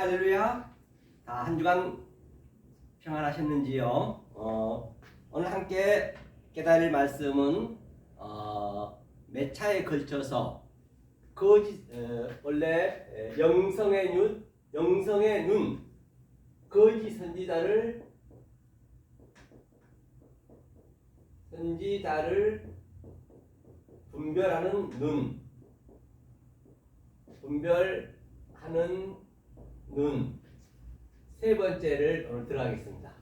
할렐루야. 다 한 주간 평안하셨는지요? 오늘 함께 깨달을 말씀은 몇 차에 걸쳐서 원래 영성의 눈, 거짓 선지자를 분별하는 눈, 세 번째를 오늘 들어가겠습니다.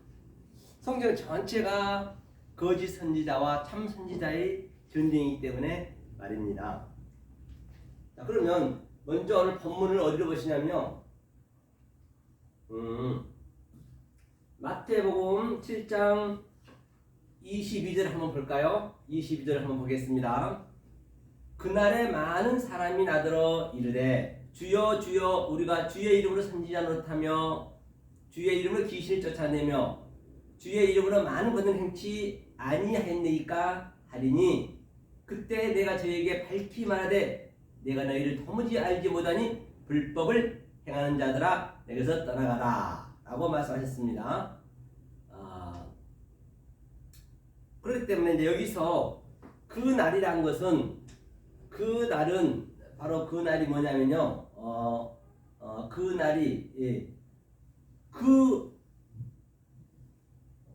성경 전체가 거짓 선지자와 참 선지자의 전쟁이기 때문에 말입니다. 자, 그러면 먼저 오늘 본문을 어디로 보시냐면요. 마태복음 7장 22절 한번 볼까요? 22절 한번 보겠습니다. 그날에 많은 사람이 나더러 이르되 주여 주여 우리가 주의 이름으로 선지자 노릇하며 주의 이름으로 귀신을 쫓아내며 주의 이름으로 많은 권능 행치 아니하였나이까 하리니 그때 내가 저에게 밝히 말하되 내가 너희를 도무지 알지 못하니 불법을 행하는 자들아 내게서 떠나가라 라고 말씀하셨습니다. 그렇기 때문에 이제 여기서 그 날이란 것은 그 날은 바로 그 날이 뭐냐면요. 그 날이 그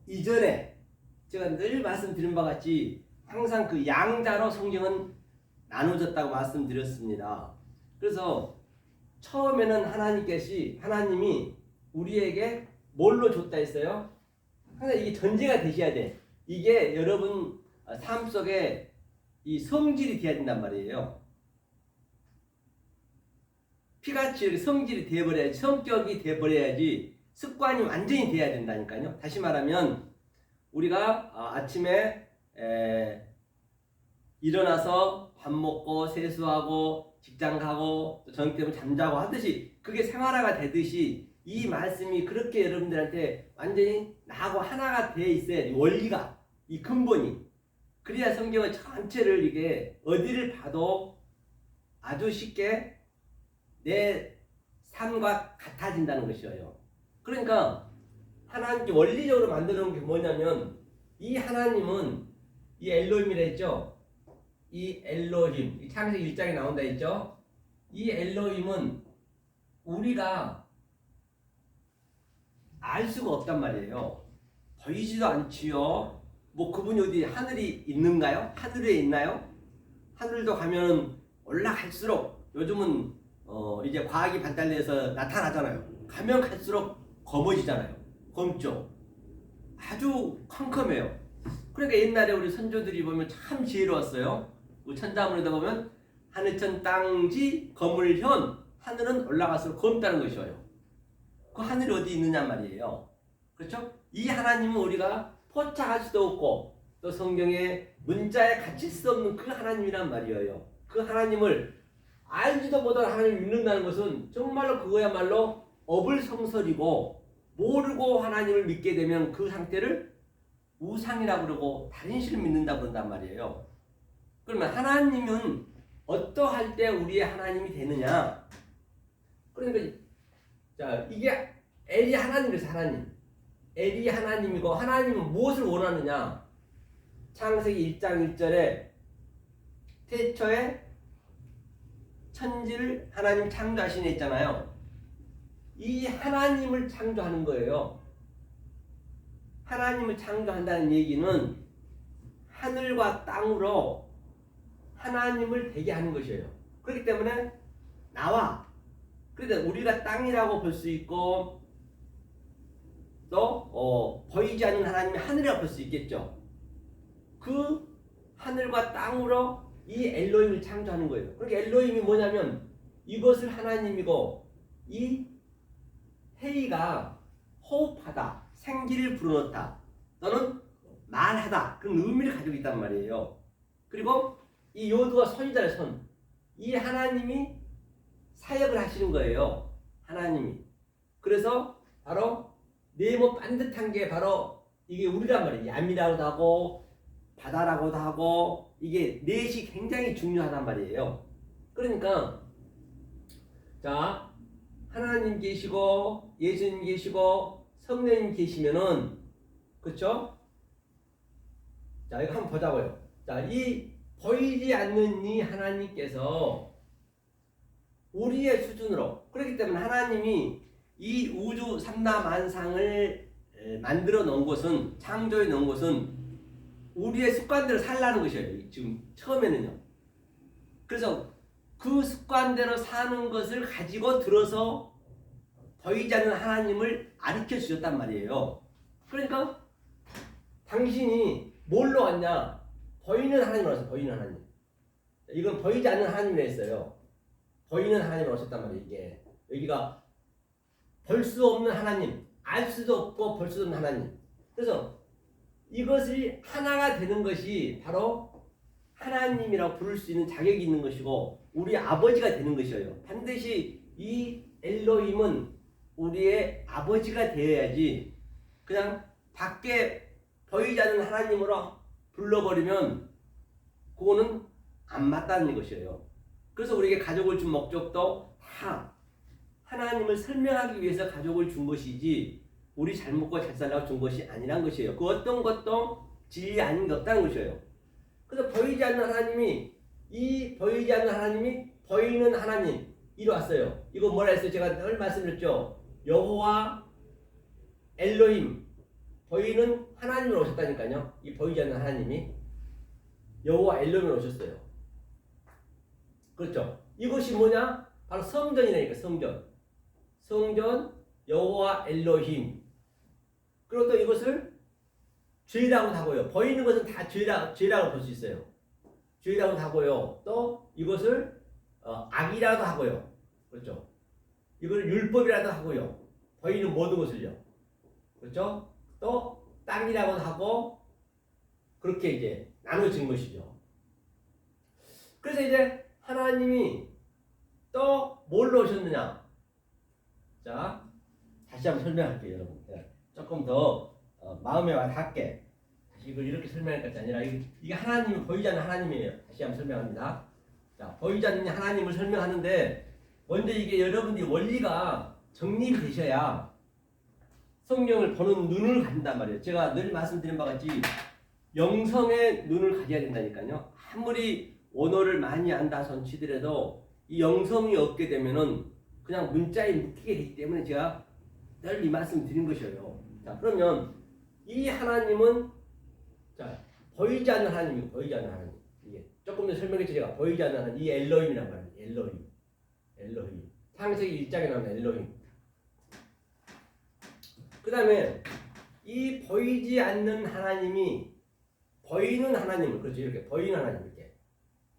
이전에 제가 늘 말씀드린 바 같이 항상 그 양자로 성경은 나눠졌다고 말씀드렸습니다. 그래서 처음에는 하나님이 우리에게 뭘로 줬다 했어요? 항상 이게 전제가 되셔야 돼. 이게 여러분 삶 속에 이 성질이 돼야 된단 말이에요. 피같이 이렇게 성질이 되어버려야지, 성격이 되어버려야지 습관이 완전히 돼야 된다니까요. 다시 말하면 우리가 아침에 일어나서 밥 먹고 세수하고 직장 가고 또 저녁 되면 잠자고 하듯이 그게 생활화가 되듯이 이 말씀이 그렇게 여러분들한테 완전히 나하고 하나가 되어 있어야 돼. 원리가, 이 근본이. 그래야 성경의 전체를 이게 어디를 봐도 아주 쉽게 내 삶과 같아진다는 것이에요. 그러니까 하나님께 원리적으로 만들어 놓은 게 뭐냐면 이 하나님은 이 엘로힘이라 했죠. 이 엘로힘, 이 창세기 1장에 나온다 했죠. 이 엘로힘은 우리가 알 수가 없단 말이에요. 보이지도 않지요. 뭐 그분이 어디 하늘이 있는가요? 하늘에 있나요? 하늘도 가면 올라갈수록 요즘은 이제 과학이 발달돼서 나타나잖아요. 가면 갈수록 검어지잖아요. 검죠. 아주 컴컴해요. 그러니까 옛날에 우리 선조들이 보면 참 지혜로웠어요. 천자문에다 보면 하늘천 땅지 거물현 하늘은 올라갈수록 검다는 것이에요. 그 하늘이 어디 있느냐 말이에요. 그렇죠? 이 하나님은 우리가 포착할 수도 없고 또 성경에 문자에 갇힐 수 없는 그 하나님이란 말이에요. 그 하나님을 알지도 못한 하나님을 믿는다는 것은 정말로 그거야말로 어불성설이고 모르고 하나님을 믿게 되면 그 상태를 우상이라고 그러고 다른 신을 믿는다고 그런단 말이에요. 그러면 하나님은 어떠할 때 우리의 하나님이 되느냐? 그러니까 자, 이게 엘이 하나님이래서 하나님. 엘이 하나님이고 하나님은 무엇을 원하느냐? 창세기 1장 1절에 태초에 천지를 하나님 창조하시네 있잖아요. 이 하나님을 창조하는 거예요. 하나님을 창조한다는 얘기는 하늘과 땅으로 하나님을 되게 하는 것이에요. 그렇기 때문에 나와. 그런데 우리가 땅이라고 볼 수 있고 또 보이지 않는 하나님이 하늘이라고 볼 수 있겠죠. 그 하늘과 땅으로 이 엘로힘을 창조하는 거예요. 그러니까 엘로힘이 뭐냐면 이것을 하나님이고 이 헤이가 호흡하다, 생기를 불어넣다 또는 말하다 그런 의미를 가지고 있단 말이에요. 그리고 이 요두가 손이잖아요. 손. 이 하나님이 사역을 하시는 거예요. 하나님이. 그래서 바로 네모 반듯한 게 바로 이게 우리란 말이에요. 얌이라고도 하고 바다라고도 하고 이게 넷이 굉장히 중요하단 말이에요. 그러니까 자 하나님 계시고 예수님 계시고 성령님 계시면은 그렇죠? 자, 이거 한번 보자고요. 자, 이 보이지 않는 이 하나님께서 우리의 수준으로, 그렇기 때문에 하나님이 이 우주 삼라만상을 만들어 놓은 것은, 창조해 놓은 것은 우리의 습관대로 살라는 것이에요. 지금 처음에는요. 그래서 그 습관대로 사는 것을 가지고 들어서 보이지 않는 하나님을 가르쳐 주셨단 말이에요. 그러니까 당신이 뭘로 왔냐? 보이는 하나님으로 왔어요. 보이는 하나님. 이건 보이지 않는 하나님이라 했어요. 보이는 하나님으로 오셨단 말이에요. 이게 여기가 볼 수 없는 하나님, 알 수도 없고 볼 수도 없는 하나님. 그래서 이것이 하나가 되는 것이 바로 하나님이라고 부를 수 있는 자격이 있는 것이고 우리 아버지가 되는 것이에요. 반드시 이 엘로힘은 우리의 아버지가 되어야지 그냥 밖에 보이지 않는 하나님으로 불러버리면 그거는 안 맞다는 것이에요. 그래서 우리에게 가족을 준 목적도 다 하나님을 설명하기 위해서 가족을 준 것이지 우리 잘 먹고 잘 살라고 준 것이 아니란 것이에요. 그 어떤 것도 진리 아닌 게 없다는 것이에요. 그래서 보이지 않는 하나님이, 이 보이지 않는 하나님이 보이는 하나님 이리 왔어요. 이거 뭐라 했어요? 제가 늘 말씀드렸죠. 여호와 엘로힘, 보이는 하나님으로 오셨다니까요. 이 보이지 않는 하나님이 여호와 엘로힘으로 오셨어요. 그렇죠? 이것이 뭐냐? 바로 성전이라니까. 성전 여호와 엘로힘. 그리고 또 이것을 죄라고도 하고요. 보이는 것은 다 죄라고 볼 수 있어요. 죄라고도 하고요. 또 이것을 악이라도 하고요. 그렇죠? 이걸 율법이라도 하고요. 보이는 모든 것을요. 그렇죠? 또 땅이라고도 하고 그렇게 이제 나눠진 것이죠. 그래서 이제 하나님이 또 뭘로 오셨느냐? 자, 다시 한번 설명할게요, 여러분. 조금 더 마음에 와닿게 다시 이걸 이렇게 설명할 것이 아니라 이게 하나님이 보이지 않는 하나님이에요. 다시 한번 설명합니다. 자, 보이지 않는 하나님을 설명하는데 먼저 이게 여러분들이 원리가 정립이 되셔야 성경을 보는 눈을 가진단 말이에요. 제가 늘 말씀드린 바와 같이 영성의 눈을 가져야 된다니까요. 아무리 언어를 많이 안다 손치더라도 이 영성이 없게 되면은 그냥 문자에 묵히게 되기 때문에 제가 늘 이 말씀 드린 것이에요. 자, 그러면 이 하나님은 자, 보이지 않는 하나님이고 보이지 않는 하나님. 이게 조금 더 설명했죠. 제가 보이지 않는 하나님. 이 엘로힘이란 말이에요. 엘로힘. 창세기 1장에 나오는 엘로힘. 그 다음에 이 보이지 않는 하나님이 보이는 하나님을, 그렇죠, 이렇게 보이는 하나님, 이렇게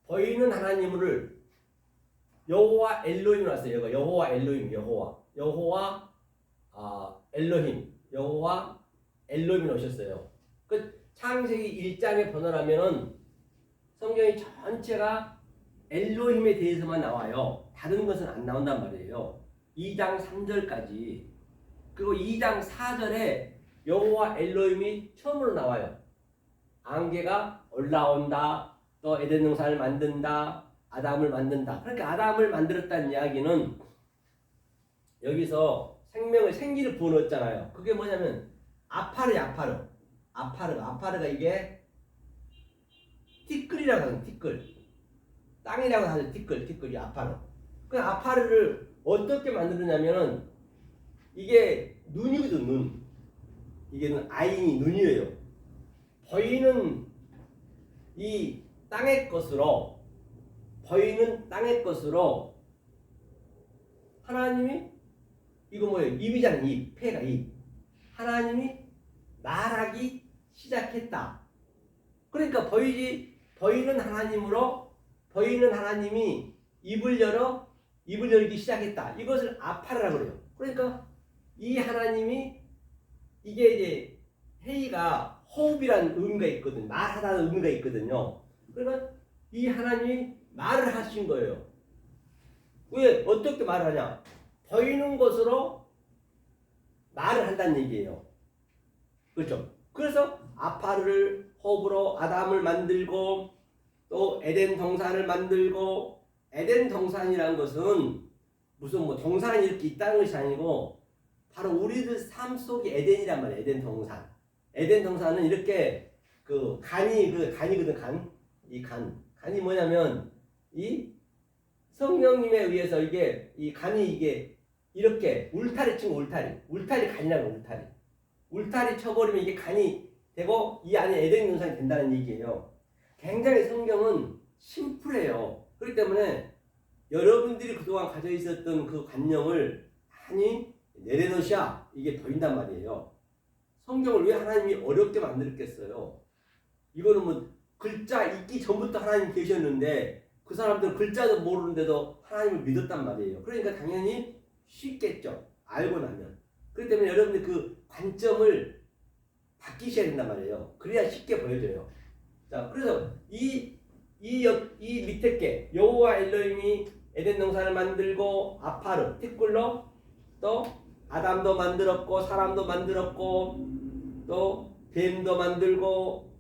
보이는 하나님을 여호와 엘로힘으로 왔어요. 여호와 엘로힘, 여호와 엘로힘, 여호와 엘로힘이 오셨어요. 그 창세기 1장의 번호라면은 성경이 전체가 엘로힘에 대해서만 나와요. 다른 것은 안 나온단 말이에요. 2장 3절까지. 그리고 2장 4절에 여호와 엘로힘이 처음으로 나와요. 안개가 올라온다. 또 에덴 동산을 만든다. 아담을 만든다. 그러니까 아담을 만들었다는 이야기는 여기서 생기를 부어넣었잖아요. 그게 뭐냐면 아파르가 이게 티끌이라고 하는 티끌. 땅이라고 하는 티끌이 아파르. 그 아파르를 어떻게 만들었냐면은 이게 눈이거든, 눈. 이게 아인이 눈이에요. 보이는 이 땅의 것으로 하나님이 이거 뭐예요? 입이잖아요. 입, 폐가 입. 하나님이 말하기 시작했다. 그러니까 보이는 하나님이 입을 열기 시작했다. 이것을 아파라고 그래요. 그러니까 이 하나님이 이게 이제 헤이가 호흡이라는 의미가 있거든요. 말하다는 의미가 있거든요. 그러니까 이 하나님이 말을 하신 거예요. 왜? 어떻게 말을 하냐? 보이는 것으로 말을 한다는 얘기예요. 그렇죠? 그래서 아파르를 호흡으로 아담을 만들고 또 에덴 동산을 만들고, 에덴 동산이라는 것은 무슨 뭐 동산이 이렇게 있다는 것이 아니고 바로 우리들 삶 속이 에덴이란 말이에요. 에덴 동산. 에덴 동산은 이렇게 그 간이거든. 간이 뭐냐면 이 성령님에 의해서 이게 이 간이 이게 이렇게 울타리 치고 울타리 간이라고 울타리 쳐버리면 이게 간이 되고 이 안에 에덴 동산이 된다는 얘기예요. 굉장히 성경은 심플해요. 그렇기 때문에 여러분들이 그동안 가져 있었던 그 관념을 많이 내려놓으셔야 이게 보인단 말이에요. 성경을 왜 하나님이 어렵게 만들었겠어요? 이거는 뭐 글자 읽기 전부터 하나님 계셨는데 그 사람들은 글자도 모르는데도 하나님을 믿었단 말이에요. 그러니까 당연히 쉽겠죠. 알고 나면. 그렇기 때문에 여러분들 그 관점을 바뀌셔야 된단 말이에요. 그래야 쉽게 보여져요. 자, 그래서 이 밑에 게 여호와 엘로힘이 에덴 동산을 만들고 아파르, 티끌로 또 아담도 만들었고 사람도 만들었고 또 뱀도 만들고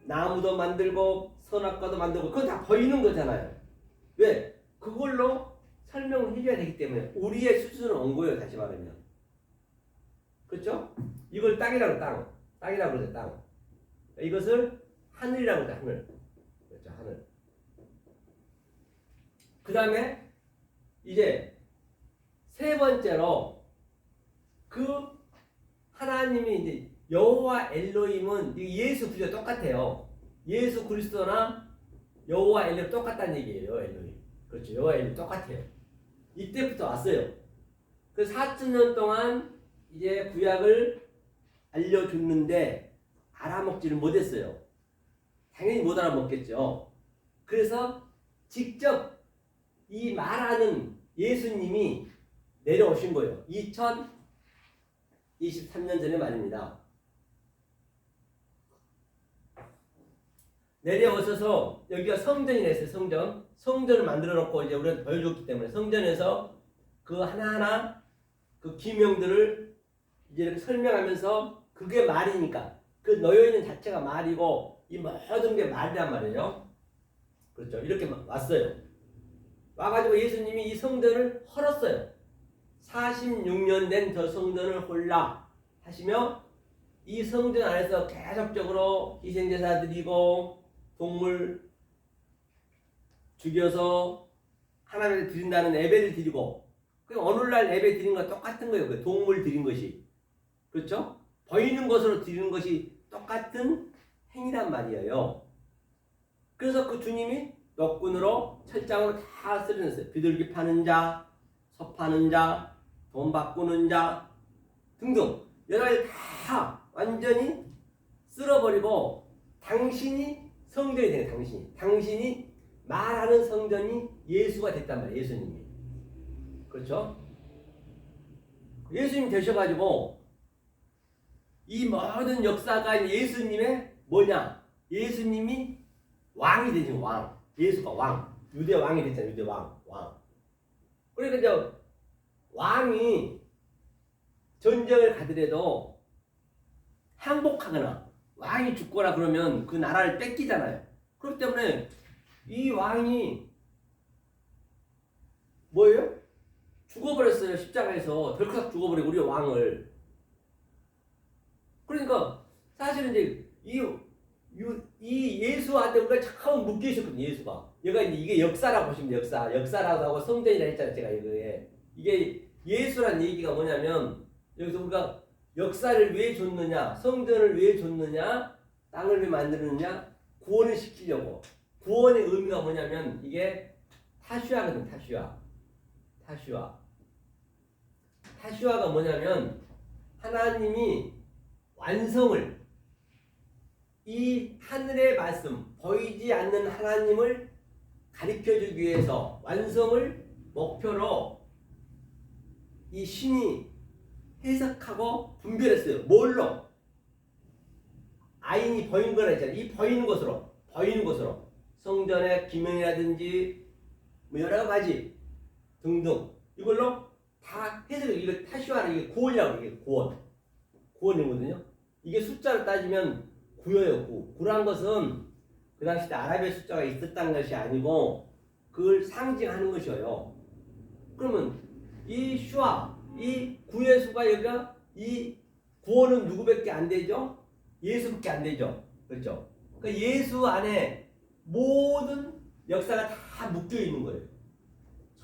나무도 만들고 선악과도 만들고 그건 다 보이는 거잖아요. 왜? 그걸로 설명을 해줘야 되기 때문에 우리의 수준은 온 거예요. 다시 말하면. 그렇죠? 이걸 땅이라고 땅이라고 그러죠. 땅. 이것을 하늘이라고 그러죠. 하늘. 그렇죠. 하늘. 그 다음에 이제 세 번째로 그 하나님이 이제 여호와 엘로힘은 예수 그리스도 똑같아요. 예수 그리스도나 여호와 엘로힘 똑같다는 얘기예요. 여호와 엘로힘. 그렇죠. 여호와 엘로힘 똑같아요. 이때부터 왔어요. 그 4,000년 동안 이제 구약을 알려줬는데 알아먹지를 못했어요. 당연히 못 알아먹겠죠. 그래서 직접 이 말하는 예수님이 내려오신 거예요. 2023년 전의 말입니다. 내려오셔서 여기가 성전이 됐어요. 성전을 만들어 놓고 이제 우리가 보여줬기 때문에 성전에서 그 하나하나 그 기명들을 이제 이렇게 설명하면서 그게 말이니까 그 놓여있는 자체가 말이고 이 모든 게 말이란 말이에요. 그렇죠. 이렇게 왔어요. 와가지고 예수님이 이 성전을 헐었어요. 46년 된 저 성전을 헐라 하시며 이 성전 안에서 계속적으로 희생제사 드리고 동물 죽여서 하나님께 드린다는 예배를 드리고 그 오늘날 예배 드린 거 똑같은 거예요. 그 동물 드린 것이. 그렇죠? 보이는 것으로 드리는 것이 똑같은 행위란 말이에요. 그래서 그 주님이 역군으로 철장으로 다 쓸어냈어요. 비둘기 파는 자, 소 파는 자, 돈 바꾸는 자 등등 여러 가지 다 완전히 쓸어버리고 당신이 성전이 되는 당신이 말하는 성전이 예수가 됐단 말이에요. 예수님이. 그렇죠? 예수님 되셔가지고 이 모든 역사가 예수님의 뭐냐? 예수님이 왕이 되신 왕. 예수가 왕. 유대 왕이 됐잖아요. 유대 왕. 그러니까 이제 왕이 전쟁을 가더라도 항복하거나 왕이 죽거나 그러면 그 나라를 뺏기잖아요. 그렇기 때문에 이 왕이 뭐예요? 죽어버렸어요. 십자가에서 덜컥 죽어버리고 우리 왕을. 그러니까 사실은 이제 이 예수한테 우리가 참 묶여 있었거든요. 예수가. 얘가 이게 역사라고 보시면 역사라고 하고 성전이라 했잖아요. 제가 이게 예수란 얘기가 뭐냐면 여기서 우리가 역사를 왜 줬느냐, 성전을 왜 줬느냐, 땅을 왜 만드느냐, 구원을 시키려고. 구원의 의미가 뭐냐면 이게 타슈아거든. 타슈아가 뭐냐면 하나님이 완성을 이 하늘의 말씀 보이지 않는 하나님을 가르쳐주기 위해서 완성을 목표로 이 신이 해석하고 분별했어요. 뭘로? 아인이 보인 거라 했잖아요. 이 보이는 것으로 성전의 기명이라든지 뭐 여러 가지 등등 이걸로 다 해석을 이거 타슈아는 이게 구원이라고 이게 구원이거든요. 이게 숫자로 따지면 9예요. 9란 것은 그 당시 때 아라비아 숫자가 있었다는 것이 아니고 그걸 상징하는 것이에요. 그러면 이 슈아, 이 구예수가 여기가 이 구원은 누구밖에 안 되죠? 예수밖에 안 되죠. 그렇죠? 그러니까 예수 안에 모든 역사가 다 묶여 있는 거예요.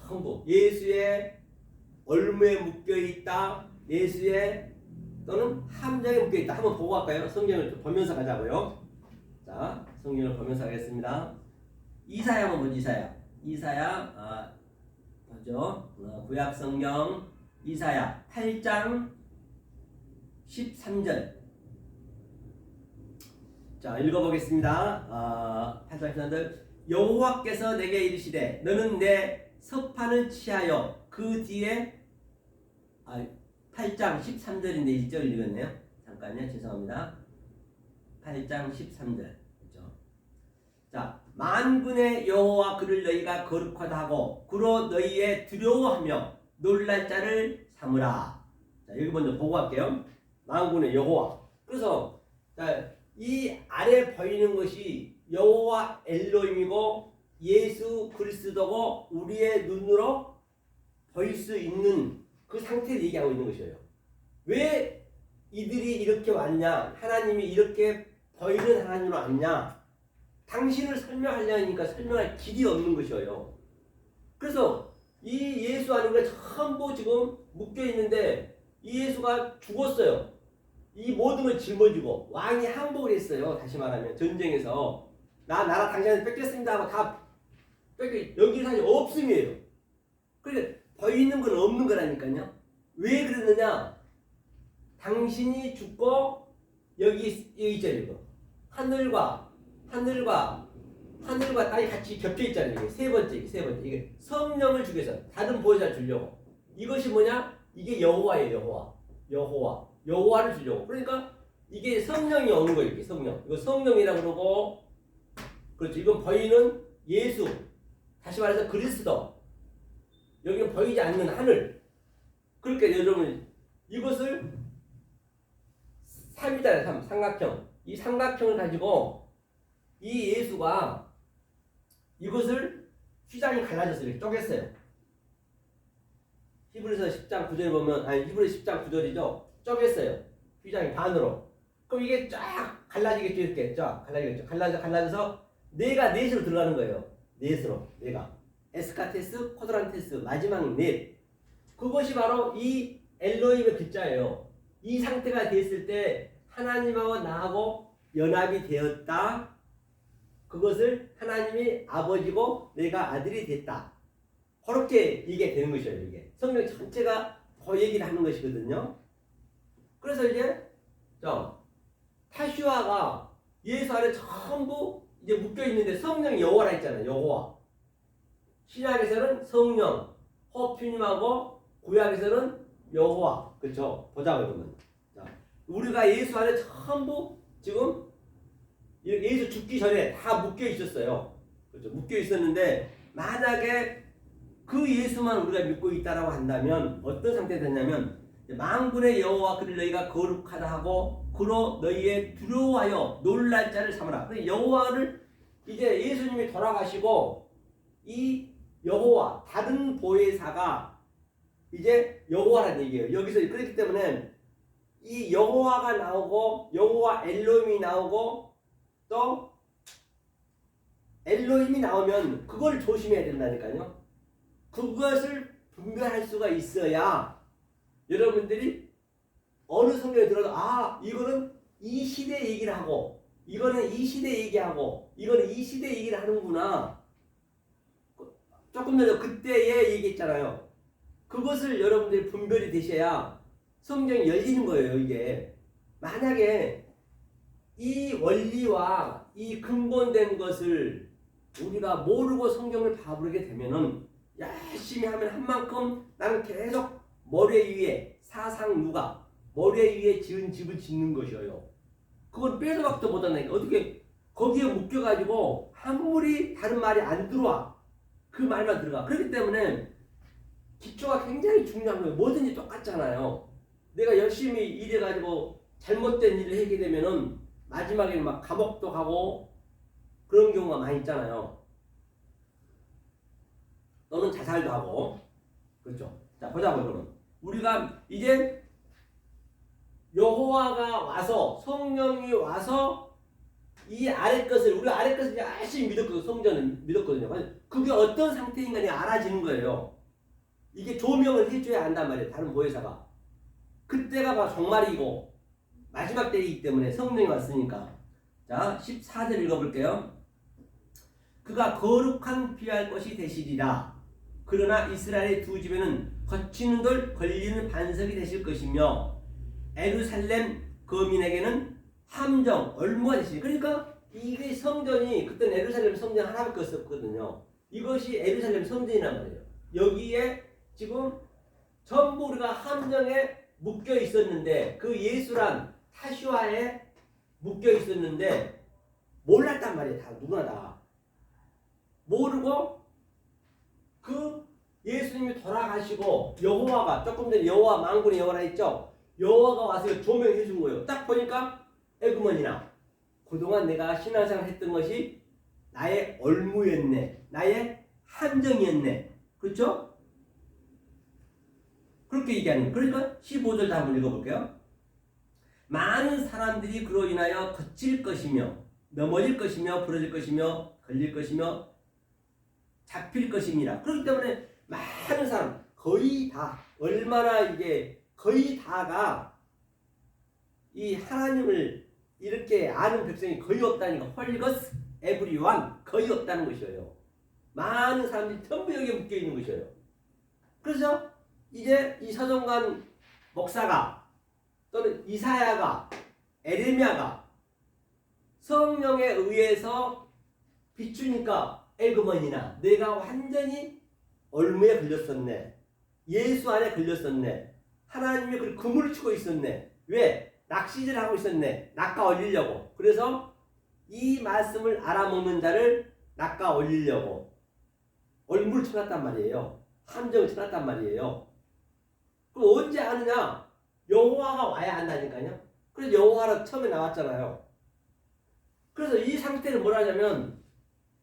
전부 예수의 얼무에 묶여 있다. 예수의 또는 함정에 묶여 있다. 한번 보고 갈까요? 성경을 좀 보면서 가자고요. 자, 성경을 보면서 가겠습니다. 이사야 한번 보죠. 이사야 보죠. 구약 성경 이사야 8장 13절. 자, 읽어보겠습니다. 8장 13절. 여호와께서 내게 이르시되 너는 내 서판을 취하여 그 뒤에 8장 13절인데 1절 읽었네요. 잠깐요. 죄송합니다. 8장 13절. 그렇죠? 자, 만군의 여호와 그를 너희가 거룩하다 하고 그로 너희의 두려워하며 놀랄 자를 삼으라. 자, 여기 먼저 보고 갈게요. 만군의 여호와. 그래서 자, 이 아래 보이는 것이 여호와 엘로힘이고 예수 그리스도고 우리의 눈으로 보일 수 있는 그 상태를 얘기하고 있는 것이에요. 왜 이들이 이렇게 왔냐? 하나님이 이렇게 보이는 하나님으로 왔냐? 당신을 설명하려니까 설명할 길이 없는 것이에요. 그래서 이 예수 안에 전부 지금 묶여 있는데 이 예수가 죽었어요. 이 모든 걸 짊어지고 왕이 항복을 했어요. 다시 말하면 전쟁에서 나라 당신한테 뺏겼습니다 하고 다 뺏겨. 여기 사실 없음이에요. 그러니까 보이는 건 없는 거라니까요. 왜 그러느냐? 당신이 죽고 여기 있죠. 이거 하늘과 땅이 같이 겹쳐 있잖아요. 이게 세 번째 이게 성령을 주기 위해서 다른 보혜사를 주려고. 이것이 뭐냐? 이게 여호와예요. 여호와를 주려고. 그러니까 이게 성령이 오는 거예요. 이게 성령. 이거 성령이라고 그러고, 그렇죠. 이건 보이는 예수. 다시 말해서 그리스도. 여기는 보이지 않는 하늘. 그러니까 여러분 이것을 3이잖아요. 삼각형. 이 삼각형을 가지고 이 예수가 이것을 휘장이 갈라졌어요. 이렇게 쪼갰어요. 히브리서 10장 9절 보면 히브리서 10장 9절이죠. 쪼갰어요. 휘장이 반으로. 그럼 이게 쫙 갈라지겠죠. 이렇게 쫙 갈라지겠죠. 갈라져서 넷으로 들어가는 거예요. 넷으로. 에스카테스, 쿼드란테스, 마지막 넷. 그것이 바로 이 엘로힘의 글자예요. 이 상태가 됐을 때 하나님하고 나하고 연합이 되었다. 그것을 하나님이 아버지고 내가 아들이 됐다. 그렇게 이게 되는 것이에요. 이게 성경 전체가 그 얘기를 하는 것이거든요. 그래서 이제 타슈아가 예수 안에 전부 이제 묶여 있는데 성령이 여호와라 했잖아요. 여호와. 신약에서는 성령, 호피님하고 구약에서는 여호와. 그렇죠? 보자고 그러면. 자, 우리가 예수 안에 전부 지금 예수 죽기 전에 다 묶여 있었어요. 그렇죠? 묶여 있었는데 만약에 그 예수만 우리가 믿고 있다라고 한다면 어떤 상태가 됐냐면 만군의 여호와 그를 너희가 거룩하다 하고 그로 너희의 두려워하여 놀랄 자를 삼으라. 여호와를 이제 예수님이 돌아가시고 이 여호와 다른 보혜사가 이제 여호와라는 얘기예요. 여기서 그렇기 때문에 이 여호와가 나오고 여호와 엘로힘이 나오고 또 엘로힘이 나오면 그걸 조심해야 된다니까요. 그것을 분별할 수가 있어야 여러분들이 어느 성경에 들어도 이거는 이 시대 얘기를 하고 이거는 이 시대 얘기하고 이거는 이 시대 얘기를 하는구나. 조금 전에 그때에 얘기했잖아요. 그것을 여러분들이 분별이 되셔야 성경이 열리는 거예요. 이게 만약에 이 원리와 이 근본된 것을 우리가 모르고 성경을 봐버리게 되면은 열심히 하면 한 만큼 나는 계속 머리 위에 사상 누가 머리 위에 지은 집을 짓는 것이에요. 그걸 빼도 박도 못한다니까. 어떻게 거기에 묶여가지고 아무리 다른 말이 안 들어와. 그 말만 들어가. 그렇기 때문에 기초가 굉장히 중요한 거예요. 뭐든지 똑같잖아요. 내가 열심히 일해가지고 잘못된 일을 하게 되면은 마지막에는 막 감옥도 가고 그런 경우가 많이 있잖아요. 또는 자살도 하고. 그렇죠. 자, 보자고요, 그러면. 우리가 이제 여호와가 와서, 성령이 와서 이 아래 것을, 우리가 아래 것을 열심히 믿었거든요. 성전은 믿었거든요. 그게 어떤 상태인가 알아지는 거예요. 이게 조명을 해줘야 한단 말이에요. 다른 보혜사가. 그때가 바로 종말이고 마지막 때이기 때문에 성령이 왔으니까. 자, 14절 읽어볼게요. 그가 거룩한 피할 것이 되시리라. 그러나 이스라엘의 두 집에는 거치는 돌 걸리는 반석이 되실 것이며 에루살렘 거민에게는 함정 얼무가 되시리. 그러니까 이게 성전이 그때는 에루살렘 성전 하나밖에 없었거든요. 이것이 에루살렘 성전이란 말이에요. 여기에 지금 전부 우리가 함정에 묶여 있었는데 그 예수란 타슈아에 묶여 있었는데 몰랐단 말이에요. 다 누구나 다 모르고 그 예수님이 돌아가시고 여호와가 조금 전에 여호와 만군의 여호와라 했죠. 여호와가 와서 조명해 준 거예요. 딱 보니까 에그먼이나 그동안 내가 신앙생활 했던 것이 나의 얼무였네, 나의 함정이었네. 그렇죠? 그렇게 얘기하는 거예요. 그러니까 15절 다 한번 읽어볼게요. 많은 사람들이 그로 인하여 거칠 것이며 넘어질 것이며 부러질 것이며 걸릴 것이며 잡힐 것입니다. 그렇기 때문에 많은 사람, 거의 다, 얼마나 이게 거의 다가 이 하나님을 이렇게 아는 백성이 거의 없다니까. 홀리거스 에브리원, 거의 없다는 것이에요. 많은 사람들이 전부 여기에 묶여 있는 것이에요. 그래서 이제 이 서정관 목사가 또는 이사야가 에레미야가 성령에 의해서 비추니까 에그먼이나 내가 완전히 얼무에 걸렸었네. 예수 안에 걸렸었네. 하나님이 그 그물을 치고 있었네. 왜? 낚시질 하고 있었네. 낚아 올리려고. 그래서 이 말씀을 알아먹는 자를 낚아 올리려고 얼무를 쳐놨단 말이에요. 함정을 쳐놨단 말이에요. 그럼 언제 아느냐? 여호와가 와야 한다니까요. 그래서 여호와가 처음에 나왔잖아요. 그래서 이 상태를 뭐라 하냐면,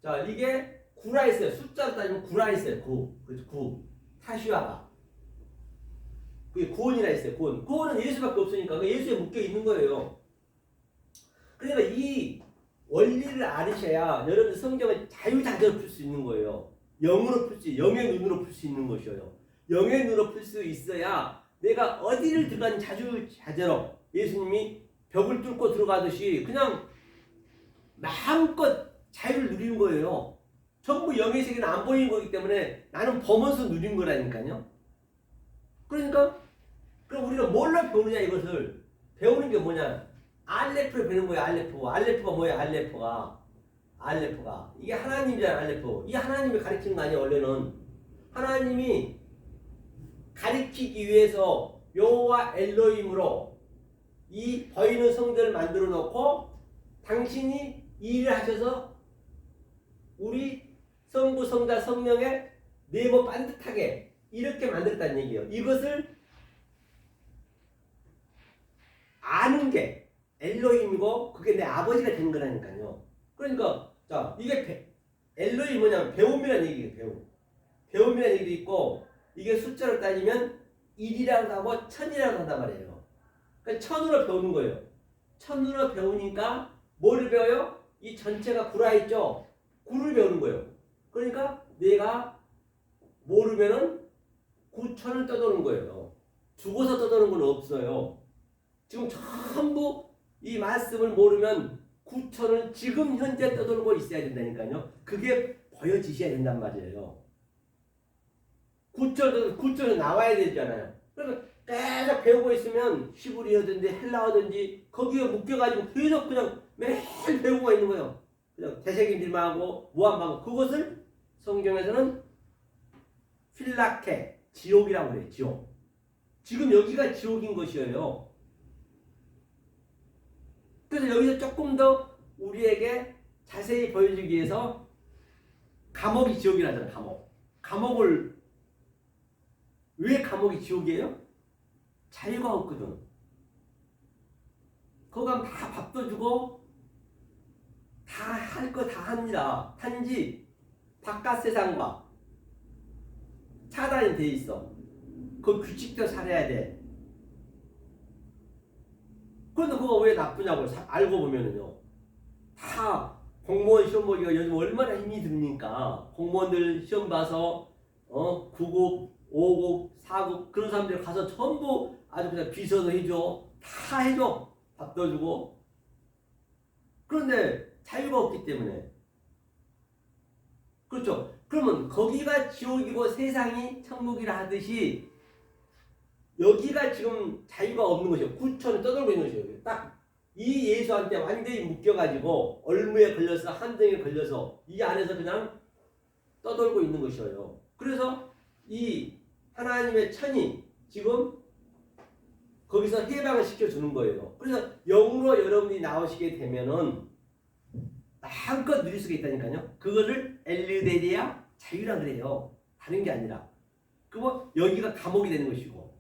자, 이게 구라 있어요. 숫자로 따지면 구라 있어요. 그렇죠. 9. 타슈아가. 그게 구원이라 했어요. 구원. 구원은 예수밖에 없으니까 예수에 묶여 있는 거예요. 그러니까 이 원리를 알으셔야 여러분 성경을 자유자재로 풀 수 있는 거예요. 영으로 풀 수, 영의 눈으로 풀 수 있는 것이에요. 영의 눈으로 풀 수 있어야 내가 어디를 들어간 자유자재로 예수님이 벽을 뚫고 들어가듯이 그냥 마음껏 자유를 누리는 거예요. 전부 영의 세계는 안 보이는 거기 때문에 나는 범원서 누린 거라니까요. 그러니까 그럼 우리가 뭘로 배우느냐 이것을. 배우는 게 뭐냐. 알레프를 배우는 거예요. 알레프가 뭐예요. 알레프가 이게 하나님이잖아요. 알레프. 이게 하나님이 가르치는 거 아니에요. 원래는 하나님이 가르치기 위해서 여호와 엘로힘으로 이 보이는 성전을 만들어 놓고 당신이 이 일을 하셔서 우리 성부 성자 성령의 네모 반듯하게 이렇게 만들었다는 얘기예요. 이것을 아는 게 엘로힘이고 그게 내 아버지가 된 거라니까요. 그러니까 자, 이게 엘로힘이 뭐냐면 배움이라는 얘기예요. 배움이라는 얘기도 있고 이게 숫자로 따지면 1이라고 하고 1000이라고 한단 말이에요. 그러니까 1000으로 배우는 거예요. 1000으로 배우니까 뭐를 배워요? 이 전체가 구라 있죠? 구를 배우는 거예요. 그러니까 내가 모르면은 9000을 떠도는 거예요. 죽어서 떠도는 건 없어요. 지금 전부 이 말씀을 모르면 9000을 지금 현재 떠돌고 있어야 된다니까요. 그게 보여지셔야 된단 말이에요. 9절은 나와야 되잖아요. 그러면 계속 배우고 있으면 히브리어든지 헬라어든지 거기에 묶여가지고 계속 그냥 매일 배우고 있는 거예요. 그냥 되새김질만 하고 무한만 하고. 그것을 성경에서는 필라케, 지옥이라고 해요. 지옥. 지금 여기가 지옥인 것이에요. 그래서 여기서 조금 더 우리에게 자세히 보여주기 위해서 감옥이 지옥이라잖아요. 감옥을 왜 감옥이 지옥이에요? 자유가 없거든. 거기 가면 다 밥도 주고 다 할 거 다 합니다. 단지 바깥 세상과 차단이 돼 있어. 그 규칙대로 살아야 돼. 그런데 그거 왜 나쁘냐고 알고 보면은요. 다 공무원 시험 보기가 요즘 얼마나 힘이 듭니까? 공무원들 시험 봐서 9급, 5급, 4급 그런 사람들 가서 전부 아주 그냥 비서도 해줘. 다 해줘. 밥도 주고. 그런데 자유가 없기 때문에. 그렇죠. 그러면 거기가 지옥이고 세상이 천국이라 하듯이 여기가 지금 자유가 없는 것이에요. 구천에 떠돌고 있는 것이에요. 딱 이 예수한테 완전히 묶여가지고 얼무에 걸려서 한정에 걸려서 이 안에서 그냥 떠돌고 있는 것이에요. 그래서 이 하나님의 천이 지금 거기서 해방을 시켜주는 거예요. 그래서 영으로 여러분이 나오시게 되면은 마음껏 누릴 수가 있다니까요. 그거를 엘르데리아 자유라 그래요. 다른 게 아니라. 그거 여기가 감옥이 되는 것이고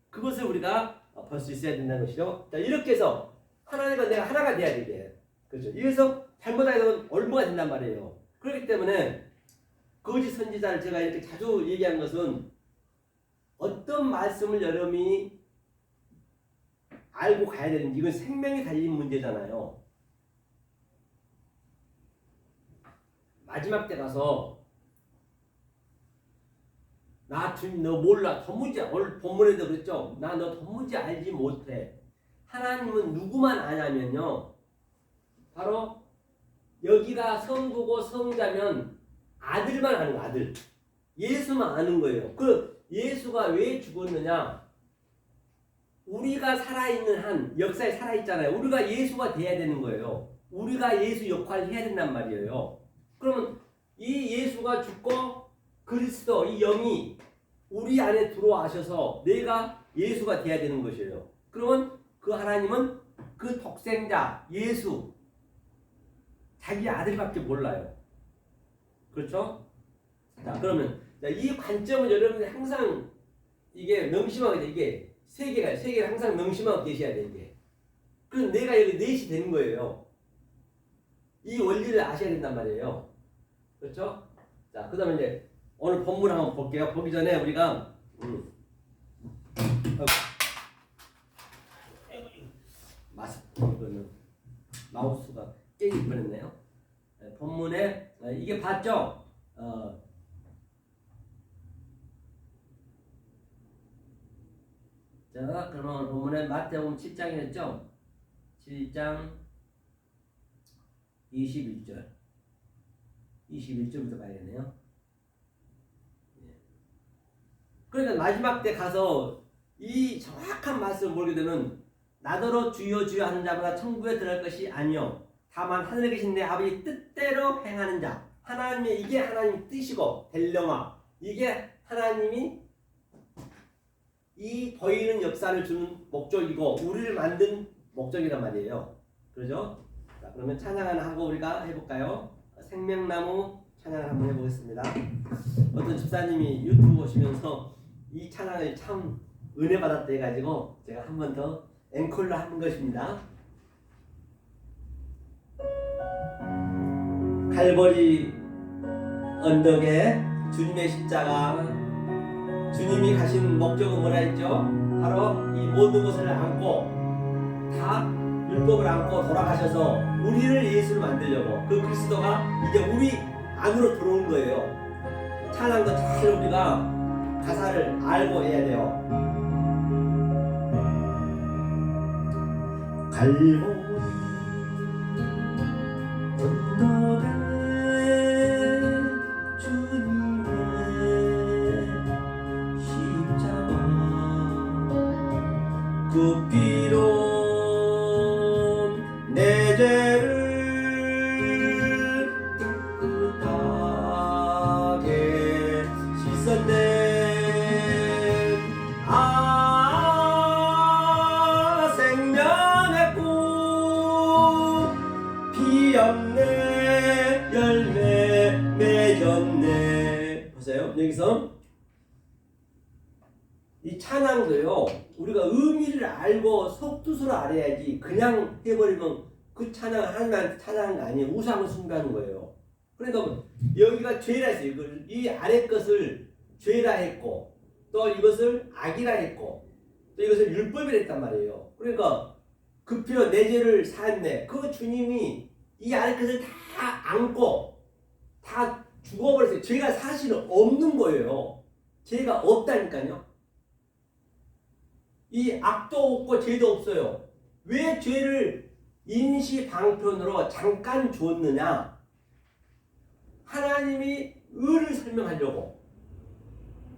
그것을 우리가 볼 수 있어야 된다는 것이죠. 자, 이렇게 해서 하나님과 내가 하나가 돼야 되게. 그렇죠. 이래서 잘못하게 되면 얼무가 된단 말이에요. 그렇기 때문에 거짓 선지자를 제가 이렇게 자주 얘기한 것은 어떤 말씀을 여러분이 알고 가야 되는지 이건 생명이 달린 문제잖아요. 마지막 때 가서 나 주님 너 몰라 도무지 오늘 본문에도 그랬죠. 나 너 도무지 알지 못해. 하나님은 누구만 아냐면요. 바로 여기가 성부고 성자면 아들만 아는 거예요. 아들. 예수만 아는 거예요. 그 예수가 왜 죽었느냐. 우리가 살아있는 한 역사에 살아있잖아요. 우리가 예수가 돼야 되는 거예요. 우리가 예수 역할을 해야 된단 말이에요. 그러면 이 예수가 죽고 그리스도 이 영이 우리 안에 들어와셔서 내가 예수가 돼야 되는 것이에요. 그러면 그 하나님은 그 독생자 예수 자기 아들밖에 몰라요. 그렇죠? 자, 그러면 이 관점을 여러분이 항상 이게 명심하게 돼. 이게 세계를 항상 명심하고 계셔야 돼. 이게. 그럼 내가 여기 넷이 되는 거예요. 이 원리를 아셔야 된단 말이에요. 그렇죠? 자, 그 다음에 이제 오늘 본문 한번 볼게요. 보기 전에 우리가 마우스가 깨질 뻔했네요. 본문에 이게 봤죠? 자, 그러면 본문에 마태복음 7장이었죠? 7장 21절부터 봐야겠네요. 그러니까 마지막 때 가서 이 정확한 말씀을 모르게 되면 나더러 주여 주여 하는 자마다 천국에 들어갈 것이 아니요 다만 하늘에 계신 내 아버지 뜻대로 행하는 자. 하나님의 이게 하나님 뜻이고 델령아 이게 하나님이 이 보이는 역사를 주는 목적이고 우리를 만든 목적이란 말이에요. 그러죠? 자, 그러면 찬양 하나 하고 우리가 해볼까요? 생명나무 찬양을 한번 해보겠습니다. 어떤 집사님이 유튜브 보시면서 이 찬양을 참 은혜 받았다 해가지고 제가 한 번 더 앵콜로 하는 것입니다. 갈보리 언덕에 주님의 십자가 주님이 가신 목적은 뭐라 했죠? 바로 이 모든 것을 안고 다 율법을 안고 돌아가셔서 우리를 예수를 만들려고 그 그리스도가 이제 우리 안으로 들어온 거예요. 찬양도 잘 우리가 가사를 알고 해야 돼요. 갈보리 언덕에 주님의 십자가 그 피로 내 죄를 깨끗하게 씻었네. 생명의 꽃 피었네 열매 맺었네. 보세요. 여기서 이 찬양도요 우리가 의미를 알고 속뜻으로 알아야지 그냥 해버리면 그 찬양을 하나님한테 찬양한 거 아니에요. 우상을 숭배하는 거예요. 그러니까 여기가 죄라 했어요. 이 아래 것을 죄라 했고 또 이것을 악이라 했고 또 이것을 율법이라 했단 말이에요. 그러니까 그 피로 내 죄를 사했네. 그 주님이 이 안에 것을 다 안고 다 죽어버렸어요. 죄가 사실은 없는 거예요. 죄가 없다니까요. 이 악도 없고 죄도 없어요. 왜 죄를 임시방편으로 잠깐 줬느냐? 하나님이 의를 설명하려고.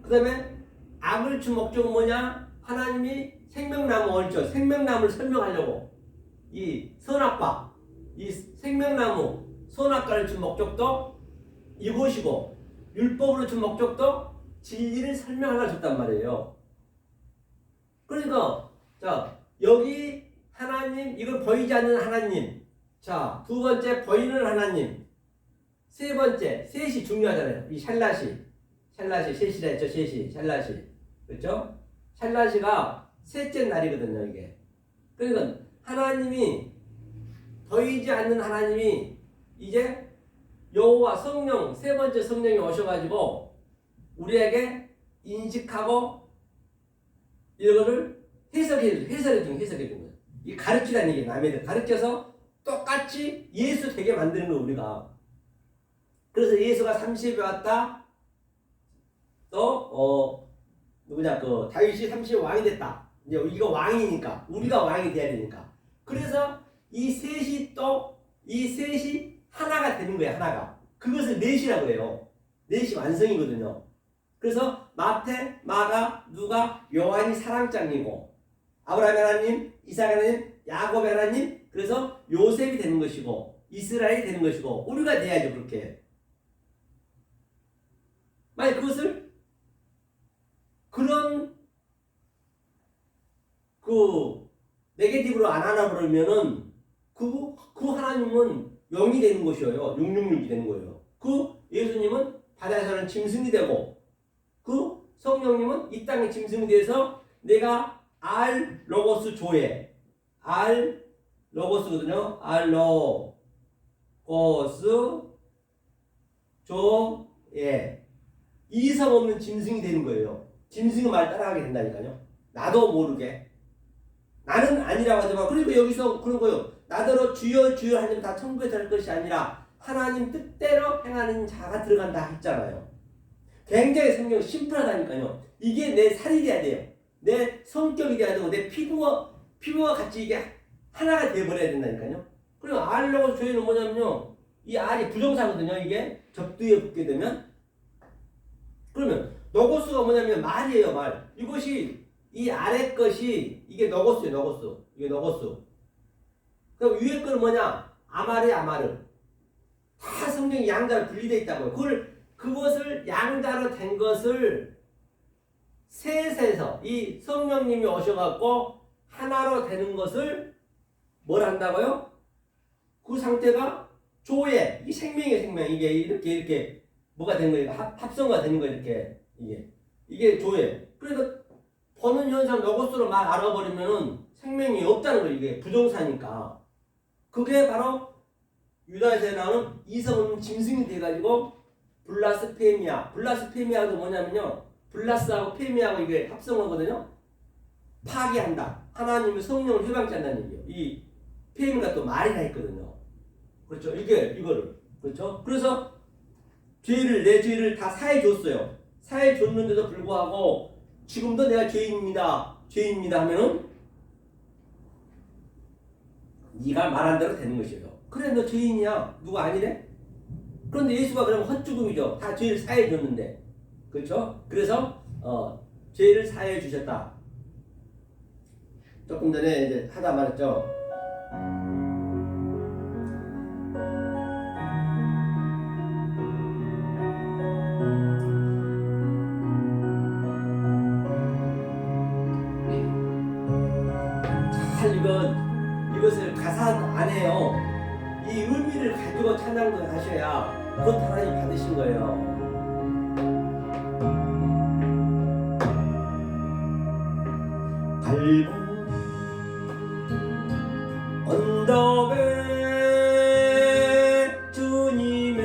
그 다음에 악을 준 목적은 뭐냐? 하나님이 생명나무 옳죠. 생명나무를 설명하려고. 이 선악과, 이 생명나무, 선악과를 준 목적도 이것이고, 율법으로 준 목적도 진리를 설명하려 줬단 말이에요. 그러니까, 자, 여기 하나님, 이걸 보이지 않는 하나님. 자, 두 번째, 보이는 하나님. 세 번째, 셋이 중요하잖아요. 이 샬라시, 셋이라 했죠, 샬라시. 그렇죠? 샬라시가 셋째 날이거든요, 이게. 그러니까 하나님이 보이지 않는 하나님이 이제 여호와 성령, 세 번째 성령이 오셔가지고 우리에게 인식하고 이거를 해석해주는 거예요. 이 가르치라는 얘기예요. 남에게 가르쳐서 똑같이 예수 되게 만드는 거예요, 우리가. 그래서 예수가 30에 왔다. 또 다윗이 30에 왕이 됐다. 이제 이거 왕이니까 우리가 왕이 돼야 되니까. 그래서 이 셋이 하나가 되는 거예요. 하나가. 그것을 넷이라고 해요. 넷이 완성이거든요. 그래서 마태, 마가, 누가, 요한이 사랑장이고 아브라함 하나님, 이삭 하나님, 야곱 하나님, 그래서 요셉이 되는 것이고 이스라엘이 되는 것이고 우리가 돼야죠. 그렇게. 만약 그것을 그런 네게티브로 안 하나 그러면은 그 하나님은 영이 되는 것이에요. 666이 되는 거예요. 그 예수님은 바다에서는 짐승이 되고 그 성령님은 이 땅의 짐승이 돼서 내가 알 로고스 조에 알 로고스거든요. 알 로고스 조에 이성 없는 짐승이 되는 거예요. 짐승의 말 따라가게 된다니까요. 나도 모르게. 나는 아니라고 하지만 그리고 여기서 그런 거예요. 나더러 주여 주여 하면 다 천국에 들 것이 아니라 하나님 뜻대로 행하는 자가 들어간다 했잖아요. 굉장히 성경 심플하다니까요. 이게 내 살이 돼야 돼요. 내 성격이 돼야 되고 내 피부와 같이 이게 하나가 돼버려야 된다니까요. 그리고 알려고 조회는 뭐냐면요. 이 알이 부정사거든요. 이게 접두에 붙게 되면. 그러면 노고스가 뭐냐면 말이에요. 말. 이것이 이 아래 것이 이게 노고스예요. 노고스. 이게 노고스. 그럼 위에 거는 뭐냐? 아마르. 다 성경이 양자로 분리되어 있다고요. 그것을 양자로 된 것을 셋에서 이 성령님이 오셔갖고 하나로 되는 것을 뭘 한다고요? 그 상태가 조에 이 생명이에요. 생명. 이게 이렇게 뭐가 되는 거예요? 합성화 되는 거예요. 이렇게 이게 조에. 그러니까 보는 현상 로고스로 말 알아버리면은 생명이 없다는 거예요. 이게 부정사니까. 그게 바로 유다에서 나오는 이성 없는 짐승이 돼가지고 블라스페미아가 뭐냐면요. 블라스하고 페미하고 이게 합성어거든요. 파괴한다. 하나님의 성령을 해방치 한다는 얘기예요. 이 페미가 또 말이라 했거든요. 그렇죠. 이거를. 그렇죠. 그래서 내 죄를 다 사해줬어요. 사해줬는데도 불구하고 지금도 내가 죄인입니다 하면은 네가 말한 대로 되는 것이에요. 그래 너 죄인이야. 누가 아니래? 그런데 예수가 그러면 헛죽음이죠. 다 죄를 사해 줬는데. 그렇죠? 그래서 죄를 사해 주셨다. 조금 전에 이제 하다 말했죠. 이것을 가사 안에요. 이 의미를 가지고 찬양을 하셔야 그것 하나님 받으신 거예요. 갈보 언덕에 주님의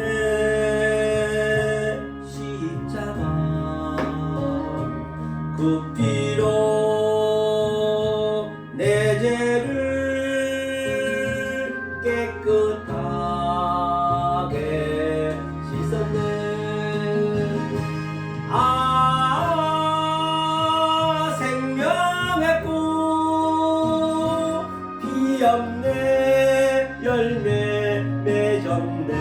십자가 그 피로 내 죄를 깨끗하게 씻었네. 아 생명의 꽃 피었네. 열매 맺었네.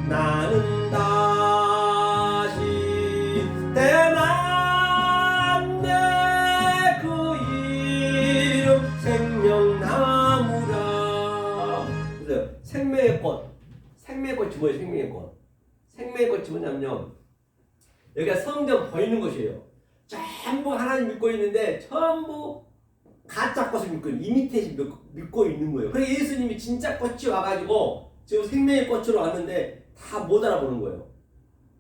나는 다시 태어났네. 그 이름 생명나무라. 그래서 생명의 꽃, 생명의 꽃이 뭐예요? 생명의 꽃, 생명의 꽃이 뭐냐면요, 여기가 성경 보이는 것이에요. 전부 하나님 믿고 있는데 전부 가짜 꽃을 믿고 있는, 이미테이션 믿고 있는 거예요. 그래서 예수님이 진짜 꽃이 와가지고 지금 생명의 꽃으로 왔는데 다 못 알아보는 거예요.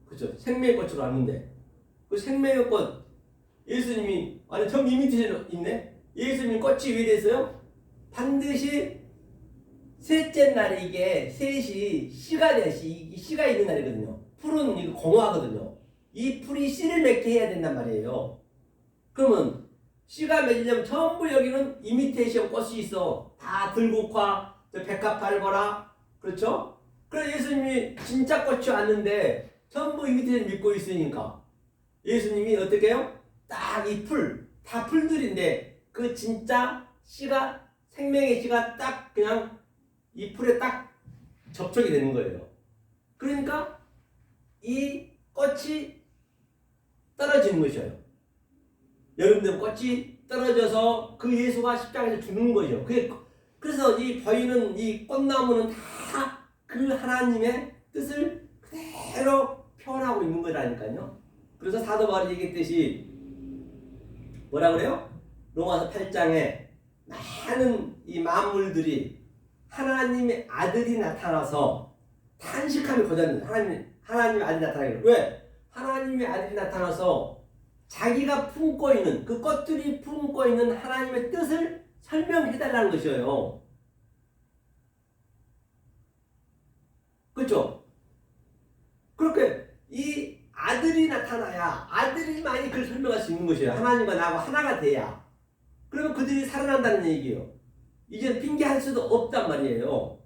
그렇죠? 생명의 꽃으로 왔는데 그 생명의 꽃 예수님이 아니 전 이미테이션 있네. 예수님 꽃이 왜 됐어요? 반드시 셋째 날에 이게 셋이 씨가 돼, 씨가 있는 날이거든요. 풀은 이거 공화거든요. 이 풀이 씨를 맺게 해야 된단 말이에요. 그러면 씨가 맺으려면 전부 여기는 이미테이션 꽃이 있어. 다 들국화, 백합 팔거라. 그렇죠? 그래서 예수님이 진짜 꽃이 왔는데 전부 이미테이션 믿고 있으니까 예수님이 어떻게 해요? 딱 이 풀, 다 풀들인데 그 진짜 씨가, 생명의 씨가 딱 그냥 이 풀에 딱 접촉이 되는 거예요. 그러니까 이 꽃이 떨어지는 것이에요. 여러분들 꽃이 떨어져서 그 예수가 십자가에서 죽는 거죠. 그래서 이 보이는 이 꽃나무는 다 그 하나님의 뜻을 그대로 표현하고 있는 거라니까요. 그래서 사도 바울이 얘기했듯이 뭐라 그래요? 로마서 8장에 많은 이 만물들이 하나님의 아들이 나타나서 탄식함이 거졌는데 하나님의 아들이 나타나요. 왜? 하나님의 아들이 나타나서 자기가 품고 있는 그 꽃들이 품고 있는 하나님의 뜻을 설명해달라는 것이에요. 그렇죠? 그렇게 이 아들이 나타나야 아들이만이 그걸 설명할 수 있는 것이에요. 하나님과 나하고 하나가 돼야. 그러면 그들이 살아난다는 얘기예요. 이제 핑계할 수도 없단 말이에요.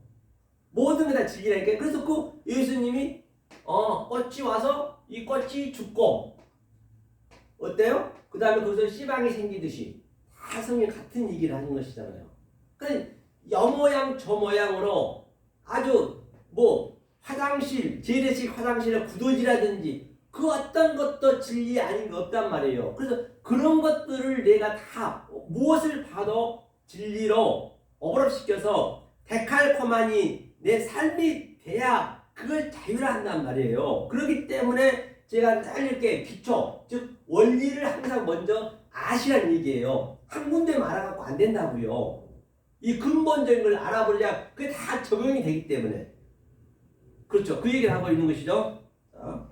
모든 게 다 즐기라니까. 그래서 그 예수님이 꽃이 와서 이 꽃이 죽고 어때요? 그 다음에 거기서 씨방이 생기듯이 다 성경 같은 얘기를 하는 것이잖아요. 그러니까 여 모양 저 모양으로 아주 화장실, 재래식 화장실의 구도지라든지 그 어떤 것도 진리 아닌 게 없단 말이에요. 그래서 그런 것들을 내가 다 무엇을 봐도 진리로 오버랩시켜서 데칼코마니 내 삶이 돼야 그걸 자유한단 말이에요. 그렇기 때문에 제가 늘 이렇게 기초, 즉 원리를 항상 먼저 아시라는 얘기예요. 한 군데만 알아갖고 안 된다고요. 이 근본적인 걸 알아보려면 그게 다 적용이 되기 때문에. 그렇죠. 그 얘기를 하고 있는 것이죠. 자.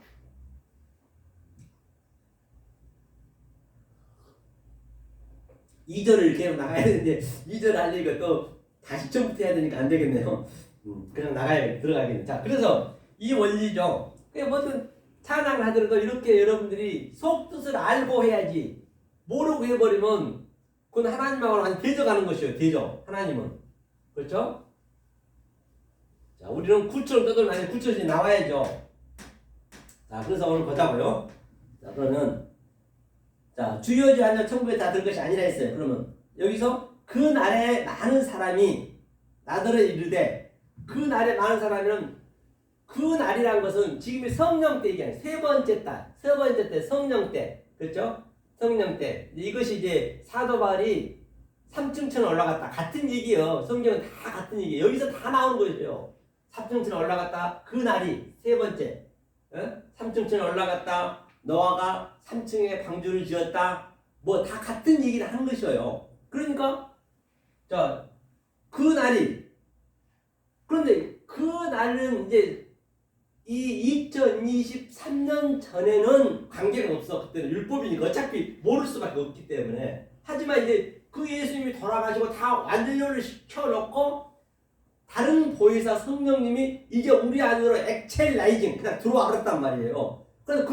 2절을 계속 나가야 되는데 2절 하려니까 또 다시 처음부터 해야 되니까 안 되겠네요. 그냥 들어가야겠네. 자, 그래서 이 원리죠. 그냥 뭐든 찬양을 하더라도 이렇게 여러분들이 속뜻을 알고 해야지, 모르고 해버리면 그건 하나님하고 완전 대적하는 것이에요. 대적. 하나님은. 그렇죠? 자, 우리는 굴처럼 떠들면 아니 굴처럼 나와야죠. 자, 그래서 오늘 보자고요. 자, 그러면 자, 주여지 하냐 천국에 다 들 것이 아니라 했어요. 그러면 여기서 그 날에 많은 사람이 나더러 이르되, 그 날에 많은 사람이면 그 날이란 것은 지금이 성령 때 얘기하는 세 번째 때 성령 때, 그렇죠? 성령 때. 이것이 이제 사도 바울이 3층천에 올라갔다 같은 얘기예요. 성경은 다 같은 얘기예요. 여기서 다 나오는 거죠. 3층천에 올라갔다 그 날이 세 번째. 3층천에 올라갔다 노아가 3층에 방주를 지었다, 다 같은 얘기를 하는 것이에요. 그러니까 자, 그 날이, 그런데 그 날은 이제 이 2023년 전에는 관계가 없어. 그때는 율법이니까 어차피 모를 수밖에 없기 때문에. 하지만 이제 그 예수님이 돌아가시고 다 완전료를 시켜놓고 다른 보혜사 성령님이 이제 우리 안으로 엑첼라이징 그냥 들어와 버렸단 말이에요. 그래서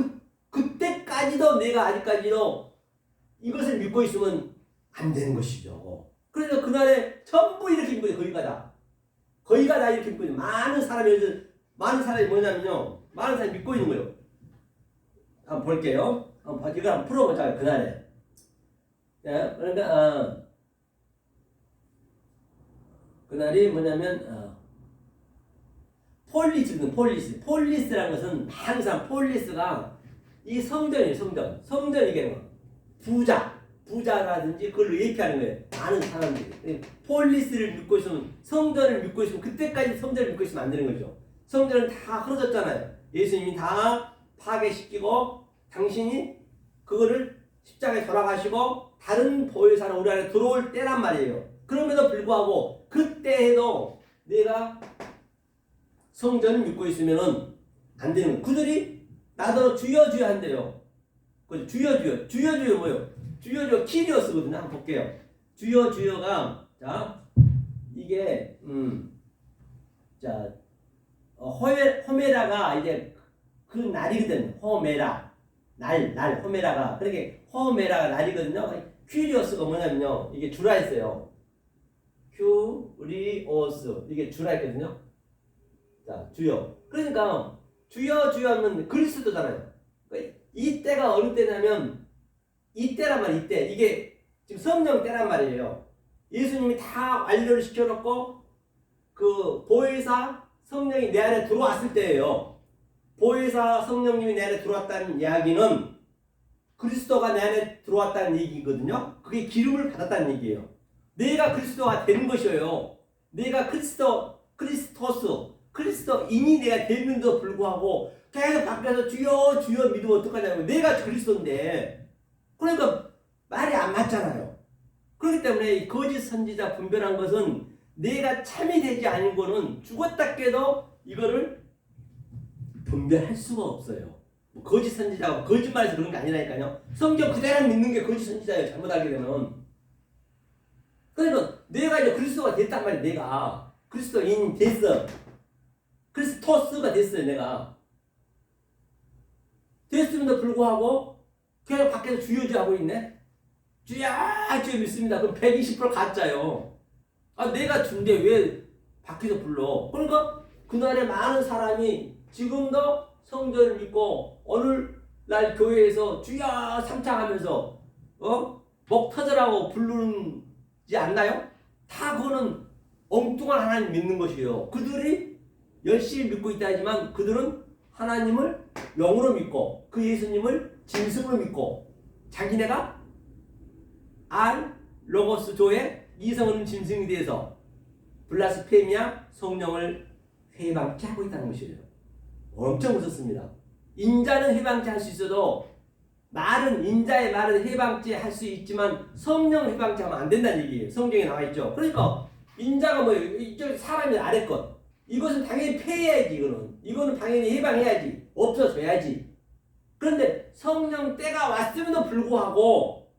그때까지 그것까지도 내가 아직까지도 이것을 믿고 있으면 안 되는 것이죠. 그래서 그날에 전부 이렇게 믿고 있어요. 거의가 다 이렇게 믿고 있어요. 많은 사람이 뭐냐면요. 많은 사람이 믿고 있는 거예요. 한번 볼게요. 이거 한번 풀어보자. 그날에. 그러니까 그날이 뭐냐면 폴리스라는 것은 항상 폴리스가 이 성전이에요. 성전 이게 뭐 부자라든지 그걸 얘기하는 거예요. 많은 사람들이 폴리스를 믿고 있으면, 성전을 믿고 있으면, 그때까지 성전을 믿고 있으면 안 되는 거죠. 성전은 다 흐려졌잖아요. 예수님이 다 파괴시키고 당신이 그거를 십자가에 돌아가시고 다른 보혜사로 우리 안에 들어올 때란 말이에요. 그럼에도 불구하고 그때에도 내가 성전을 믿고 있으면은 안 되는 거예요. 그들이 나더러 주여 주여 한대요. 주여 뭐예요? 주여 키리오스거든요. 한번 볼게요. 주여가 자 이게 호메라가 이제 그 날이거든. 호메라 날 호메라가 그렇게 호메라가 날이거든요. 퀴리오스가 뭐냐면요. 이게 주라 했어요. 큐리오스 이게 주라 했거든요. 자 주여. 그러니까 주여 하면 그리스도잖아요. 이때가 어느 때냐면 이때란 말이에요. 이게 지금 성령 때란 말이에요. 예수님이 다 완료를 시켜놓고 그 보혜사 성령이 내 안에 들어왔을 때예요. 보혜사 성령님이 내 안에 들어왔다는 이야기는 그리스도가 내 안에 들어왔다는 얘기거든요. 그게 기름을 받았다는 얘기예요. 내가 그리스도가 되는 것이에요. 내가 그리스도인이 내가 되는데도 불구하고 계속 밖에서 주여 믿으면 어떡하냐면 내가 그리스도인데, 그러니까 말이 안 맞잖아요. 그렇기 때문에 이 거짓 선지자 분별한 것은 내가 참이 되지 않은 거는 죽었다 깨도 이거를 분별할 수가 없어요. 거짓 선지자가 거짓말해서 그런 게 아니라니까요. 성경 그대로 믿는 게 거짓 선지자예요. 잘못 알게 되면. 그러니까 내가 이제 그리스도가 됐단 말이에요. 내가 그리스도인 됐어. 크리스토스가 됐어요. 내가 됐음에도 불구하고 계속 밖에서 주여주하고 있네. 주여 믿습니다. 그럼 120% 가짜요. 내가 준데 왜 밖에서 불러? 그러니까 그날에 많은 사람이 지금도 성전을 믿고 오늘날 교회에서 주여 삼창하면서 목 터져라고 부르지 않나요? 다 그거는 엉뚱한 하나님 믿는 것이에요. 그들이 열심히 믿고 있다 하지만 그들은 하나님을 영으로 믿고 그 예수님을 짐승으로 믿고 자기네가 로고스 조의 이성은 짐승에 대해서 블라스페미아 성령을 회방케 하고 있다는 것이에요. 엄청 무섭습니다. 인자는 회방케 할 수 있어도 인자의 말은 회방케 할 수 있지만 성령을 회방케 하면 안 된다는 얘기예요. 성경에 나와 있죠. 그러니까 인자가 뭐예요? 이쪽 사람이 아래 것. 이것은 당연히 폐해야지. 이거는 당연히 해방해야지. 없어져야지. 그런데 성령 때가 왔음에도 불구하고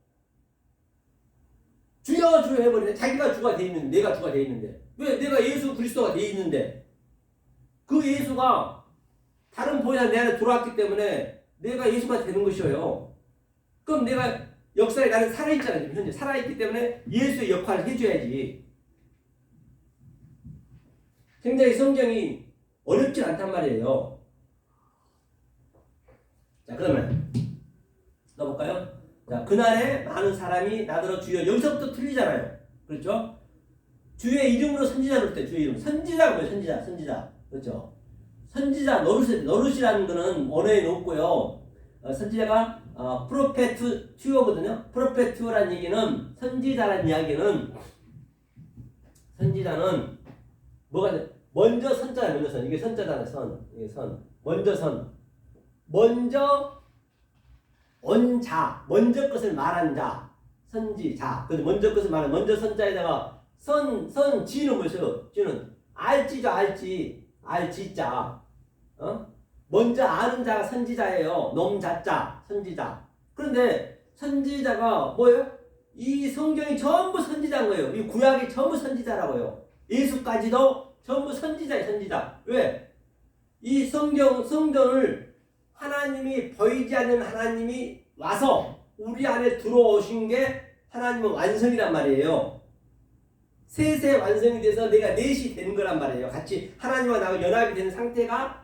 주여 해버리네. 자기가 주가 돼 있는데, 내가 주가 돼 있는데. 왜? 내가 예수 그리스도가 돼 있는데 그 예수가 다른 보혜사 내 안에 들어왔기 때문에 내가 예수가 되는 것이에요. 그럼 내가 역사에 나는 살아있잖아요. 지금 현재 살아있기 때문에 예수의 역할을 해줘야지. 굉장히 성경이 어렵진 않단 말이에요. 자, 그러면 넣어볼까요? 자, 그날에 많은 사람이 나더러 주여. 여기서부터 틀리잖아요. 그렇죠? 주의 이름으로 선지자를 할 때 주의 이름. 선지자가 뭐예요? 선지자. 그렇죠? 선지자 노릇이라는 거는 언어에 없고요. 선지자가 프로페트튜어거든요. 프로페트라는 얘기는 선지자라는 이야기는 선지자는 뭐가 돼? 먼저 선자예요. 먼저 선. 이게 선자잖아요. 선. 이게 선. 먼저 선. 먼저 온 자. 먼저 것을 말한 자. 선지자. 그래서 먼저 것을 말한 먼저 선자에다가 지는 뭐였어요? 지는 알지죠. 알지자. 먼저 아는 자가 선지자예요. 놈자자. 선지자. 그런데 선지자가 뭐예요? 이 성경이 전부 선지자인 거예요. 이 구약이 전부 선지자라고요. 예수까지도 전부 선지자예요. 선지자. 왜? 이 성전을 하나님이 보이지 않는 하나님이 와서 우리 안에 들어오신 게 하나님의 완성이란 말이에요. 셋의 완성이 돼서 내가 넷이 되는 거란 말이에요. 같이 하나님과 나가 연합이 되는 상태가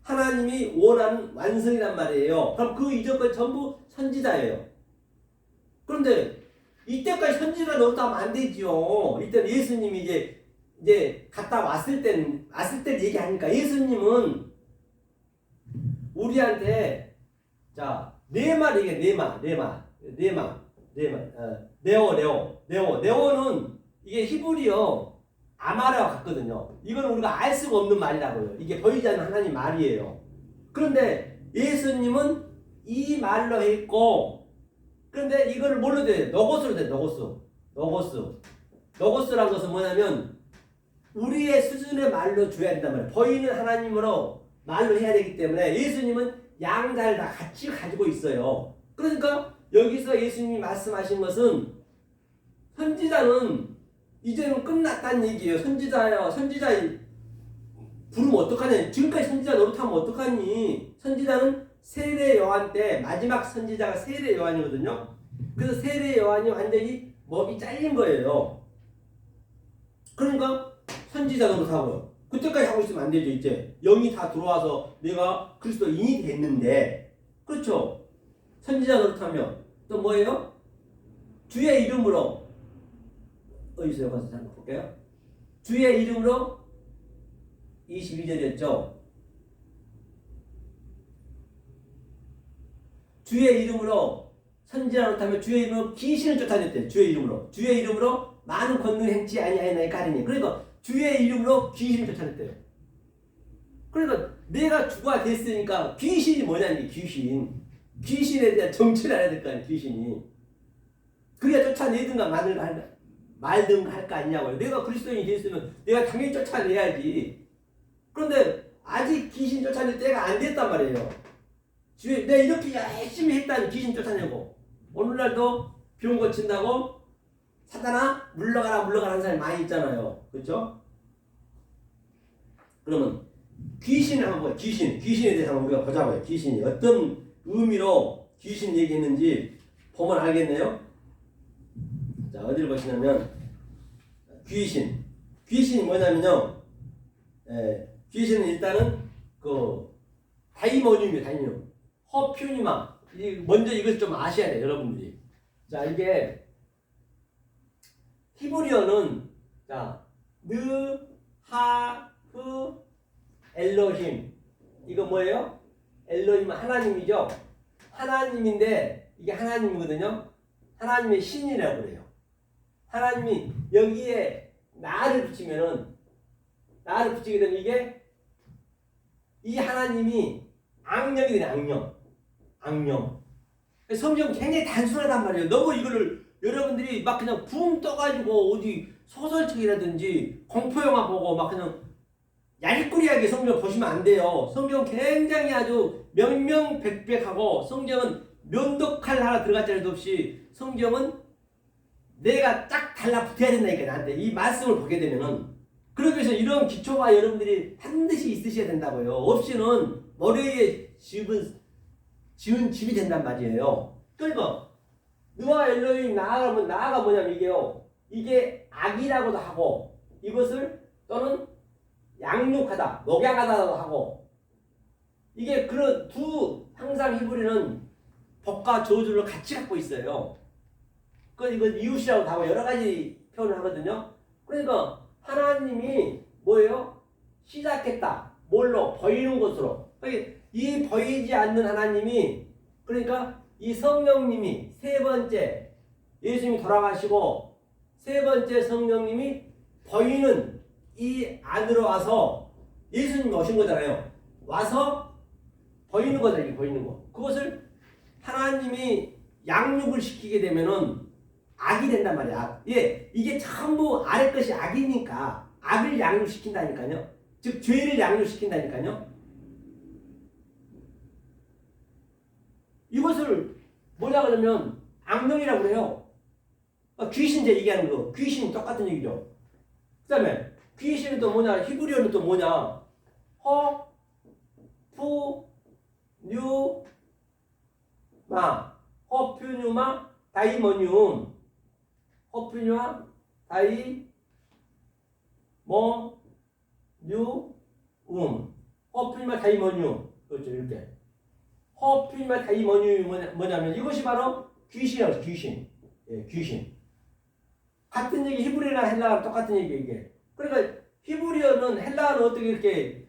하나님이 원하는 완성이란 말이에요. 그럼 그 이전까지 전부 선지자예요. 그런데 이때까지 선지자 노릇하면 안 되지요. 이때는 예수님이 이제 갔다 왔을 때 얘기하니까 예수님은 우리한테 자 네말 얘기해. 네오는 이게 히브리어 아마라와 같거든요. 이건 우리가 알 수가 없는 말이라고요. 이게 보이지 않는 하나님 말이에요. 그런데 예수님은 이 말로 했고, 그런데 이거를 뭘로 돼? 노고스로 돼. 노고스라는 것은 뭐냐면 우리의 수준의 말로 줘야 된단 말이에요. 보이는 하나님으로 말로 해야 되기 때문에 예수님은 양자를 다 같이 가지고 있어요. 그러니까 여기서 예수님이 말씀하신 것은 선지자는 이제는 끝났다는 얘기예요. 선지자 부르면 어떡하냐. 지금까지 선지자 노릇하면 어떡하니. 선지자는 세례 요한 때 마지막 선지자가 세례 요한이거든요. 그래서 세례 요한이 완전히 목이 잘린 거예요. 그러니까 선지자 노릇하고요. 그때까지 하고 있으면 안 되죠. 이제 영이 다 들어와서 내가 그리스도인이 됐는데, 그렇죠. 선지자 노릇하면 또 뭐예요? 주의 이름으로 어디 있어요? 가서 잠깐 볼게요. 주의 이름으로 22절이었죠. 주의 이름으로 선지자 노릇하면 주의 이름으로 귀신을 쫓아냈대요. 주의 이름으로 많은 권능을 행치 아니하였나이까 하리니. 그러니까 주의 이름으로 귀신을 쫓아냈대요. 그러니까 내가 주가 됐으니까 귀신이 뭐냐니. 귀신에 대한 정체를 알아야 될 거 아니에요. 귀신이. 그래야 쫓아내든가 말든가 할 거 아니냐고요. 내가 그리스도인이 됐으면 내가 당연히 쫓아내야지. 그런데 아직 귀신 쫓아낼 때가 안 됐단 말이에요. 내가 이렇게 열심히 했다는 귀신 쫓아내고, 오늘날도 병 고친다고 사단아 물러가라 하는 사람이 많이 있잖아요. 그렇죠? 그러면 귀신을 한번 봐요. 귀신에 대해서 한번 우리가 보자고요. 귀신이 어떤 의미로 귀신 얘기했는지 보면 알겠네요. 자, 어디를 보시냐면 귀신이 뭐냐면요. 귀신은 일단은 그 다이모늄이에요. 허퓨니마. 먼저 이것을 좀 아셔야 돼요, 여러분들이. 자, 이게 히브리어는 자, 하흐 엘로힘. 이거 뭐예요? 엘로힘은 하나님이죠. 하나님인데 이게 하나님이거든요. 하나님의 신이라고 그래요. 하나님이 여기에 나를 붙이게 되면 이게 이 하나님이 악령이 되네. 악령. 성경 굉장히 단순하단 말이에요. 너무 이거를 여러분들이 막 그냥 붕 떠가지고 어디 소설책이라든지 공포영화 보고 막 그냥 야리꾸리하게 성경 보시면 안 돼요. 성경 굉장히 아주 명명백백하고, 성경은 면도칼 하나 들어갈 자리도 없이 성경은 내가 딱 달라붙어야 된다니까, 나한테. 이 말씀을 보게 되면은. 그러기 위해서 이런 기초가 여러분들이 반드시 있으셔야 된다고요. 없이는 머리에 지은 집이 된단 말이에요. 그러니까 너와 엘로힘 나아가 뭐냐면 이게 악이라고도 하고, 이것을 또는 양육하다, 목양하다도 하고, 이게 그런 항상 히브리는 복과 저주를 같이 갖고 있어요. 이건 이웃이라고도 하고 여러 가지 표현을 하거든요. 그러니까 하나님이 뭐예요? 시작했다. 뭘로? 보이는 것으로. 이 보이지 않는 하나님이, 그러니까 이 성령님이 세 번째 예수님이 돌아가시고 세 번째 성령님이 보이는 이 안으로 와서 예수님이 오신 거잖아요. 와서 보이는 거잖아요. 이게 보이는 거. 그것을 하나님이 양육을 시키게 되면은 악이 된단 말이야. 이게 전부 아래 것이 악이니까 악을 양육시킨다니까요. 즉 죄를 양육시킨다니까요. 이것을 뭐라 그러면 악령이라고 그래요. 귀신 이제 얘기하는 거. 귀신이 똑같은 얘기죠. 그 다음에 귀신은 또 뭐냐? 히브리어는 또 뭐냐? 허퓨뉴마 다이모늄, 허퓨뉴마 다이모늄, 허퓨뉴마 다이모늄. 그렇죠, 이렇게. 허퓨뉴마 다이모늄이 뭐냐면 이것이 바로 귀신이라고. 귀신. 예, 귀신. 같은 얘기, 히브리어나 헬라어랑 똑같은 얘기 이게. 그러니까 히브리어는 헬라어는 어떻게 이렇게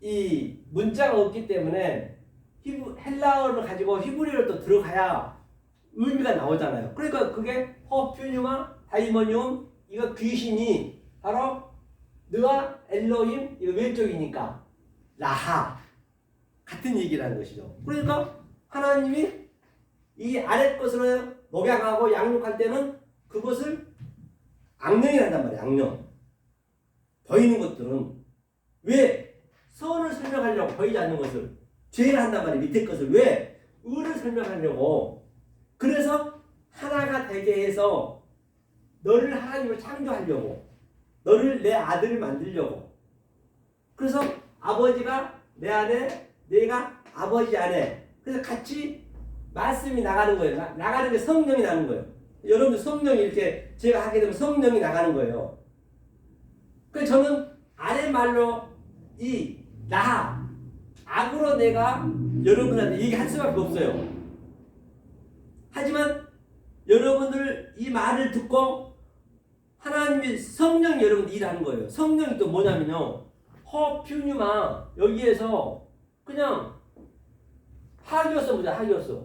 이 문자가 없기 때문에 헬라어를 가지고 히브리어를 또 들어가야 의미가 나오잖아요. 그러니까 그게 허퓨뉴마 다이모늄, 이거 귀신이 바로 느아 엘로힘, 이거 왼쪽이니까 라하 같은 얘기라는 것이죠. 그러니까 하나님이 이 아래 것으로 목양하고 양육할 때는 그것을 악령이 한단 말이에요. 악령. 보이는 것들은 왜 선을 설명하려고 보이지 않는 것을 죄를 한단 말이에요. 밑에 것을 왜 의를 설명하려고. 그래서 하나가 되게 해서 너를 하나님을 창조하려고, 너를 내 아들을 만들려고. 그래서 아버지가 내 안에, 내가 아버지 안에. 그래서 같이 말씀이 나가는 거예요. 나가는 게 성령이 나는 거예요. 여러분들 성령이 이렇게 제가 하게 되면 성령이 나가는 거예요. 그래서 저는 아랫말로 이 나, 악으로 내가 여러분한테 얘기할 수밖에 없어요. 하지만 여러분들 이 말을 듣고 하나님의 성령이 여러분들 일하는 거예요. 성령이 또 뭐냐면요, 허퓨뉴마, 여기에서 그냥 하기오스 보자. 하기오스,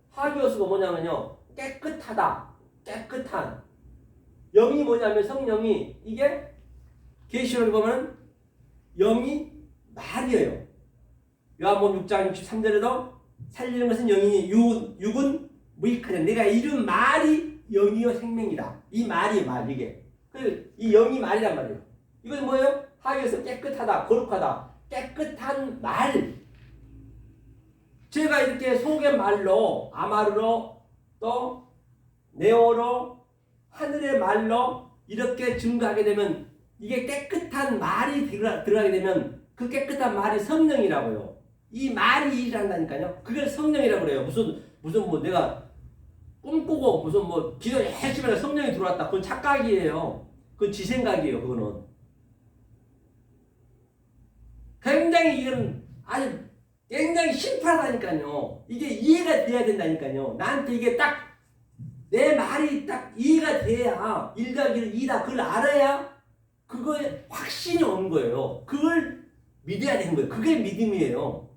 하기오스가 뭐냐면요, 깨끗하다, 깨끗한. 영이 뭐냐면 성령이, 이게 계시록에 보면 영이 말이에요. 요한복음 6장 63절에도 살리는 것은 영이니 육은 무익하냐. 내가 이룬 말이 영이요 생명이다. 이 말이 말, 이게. 이 영이 말이란 말이에요. 이건 뭐예요? 하기에서 깨끗하다, 거룩하다, 깨끗한 말. 제가 이렇게 속의 말로, 아마르로, 또 네오로, 하늘의 말로 이렇게 증거하게 되면, 이게 깨끗한 말이 들어가게 되면 그 깨끗한 말이 성령이라고요. 이 말이 일한다니까요. 그걸 성령이라고 그래요. 무슨 뭐 내가 꿈꾸고 무슨 뭐 기도 열심히 해서 성령이 들어왔다. 그건 착각이에요. 그건 지 생각이에요. 그거는. 굉장히 이건 아주 굉장히 심플하다니까요. 이게 이해가 돼야 된다니까요. 나한테 이게 딱 내 말이 딱 이해가 돼야 1+1은 2다. 그걸 알아야 그거에 확신이 오는 거예요. 그걸 믿어야 되는 거예요. 그게 믿음이에요.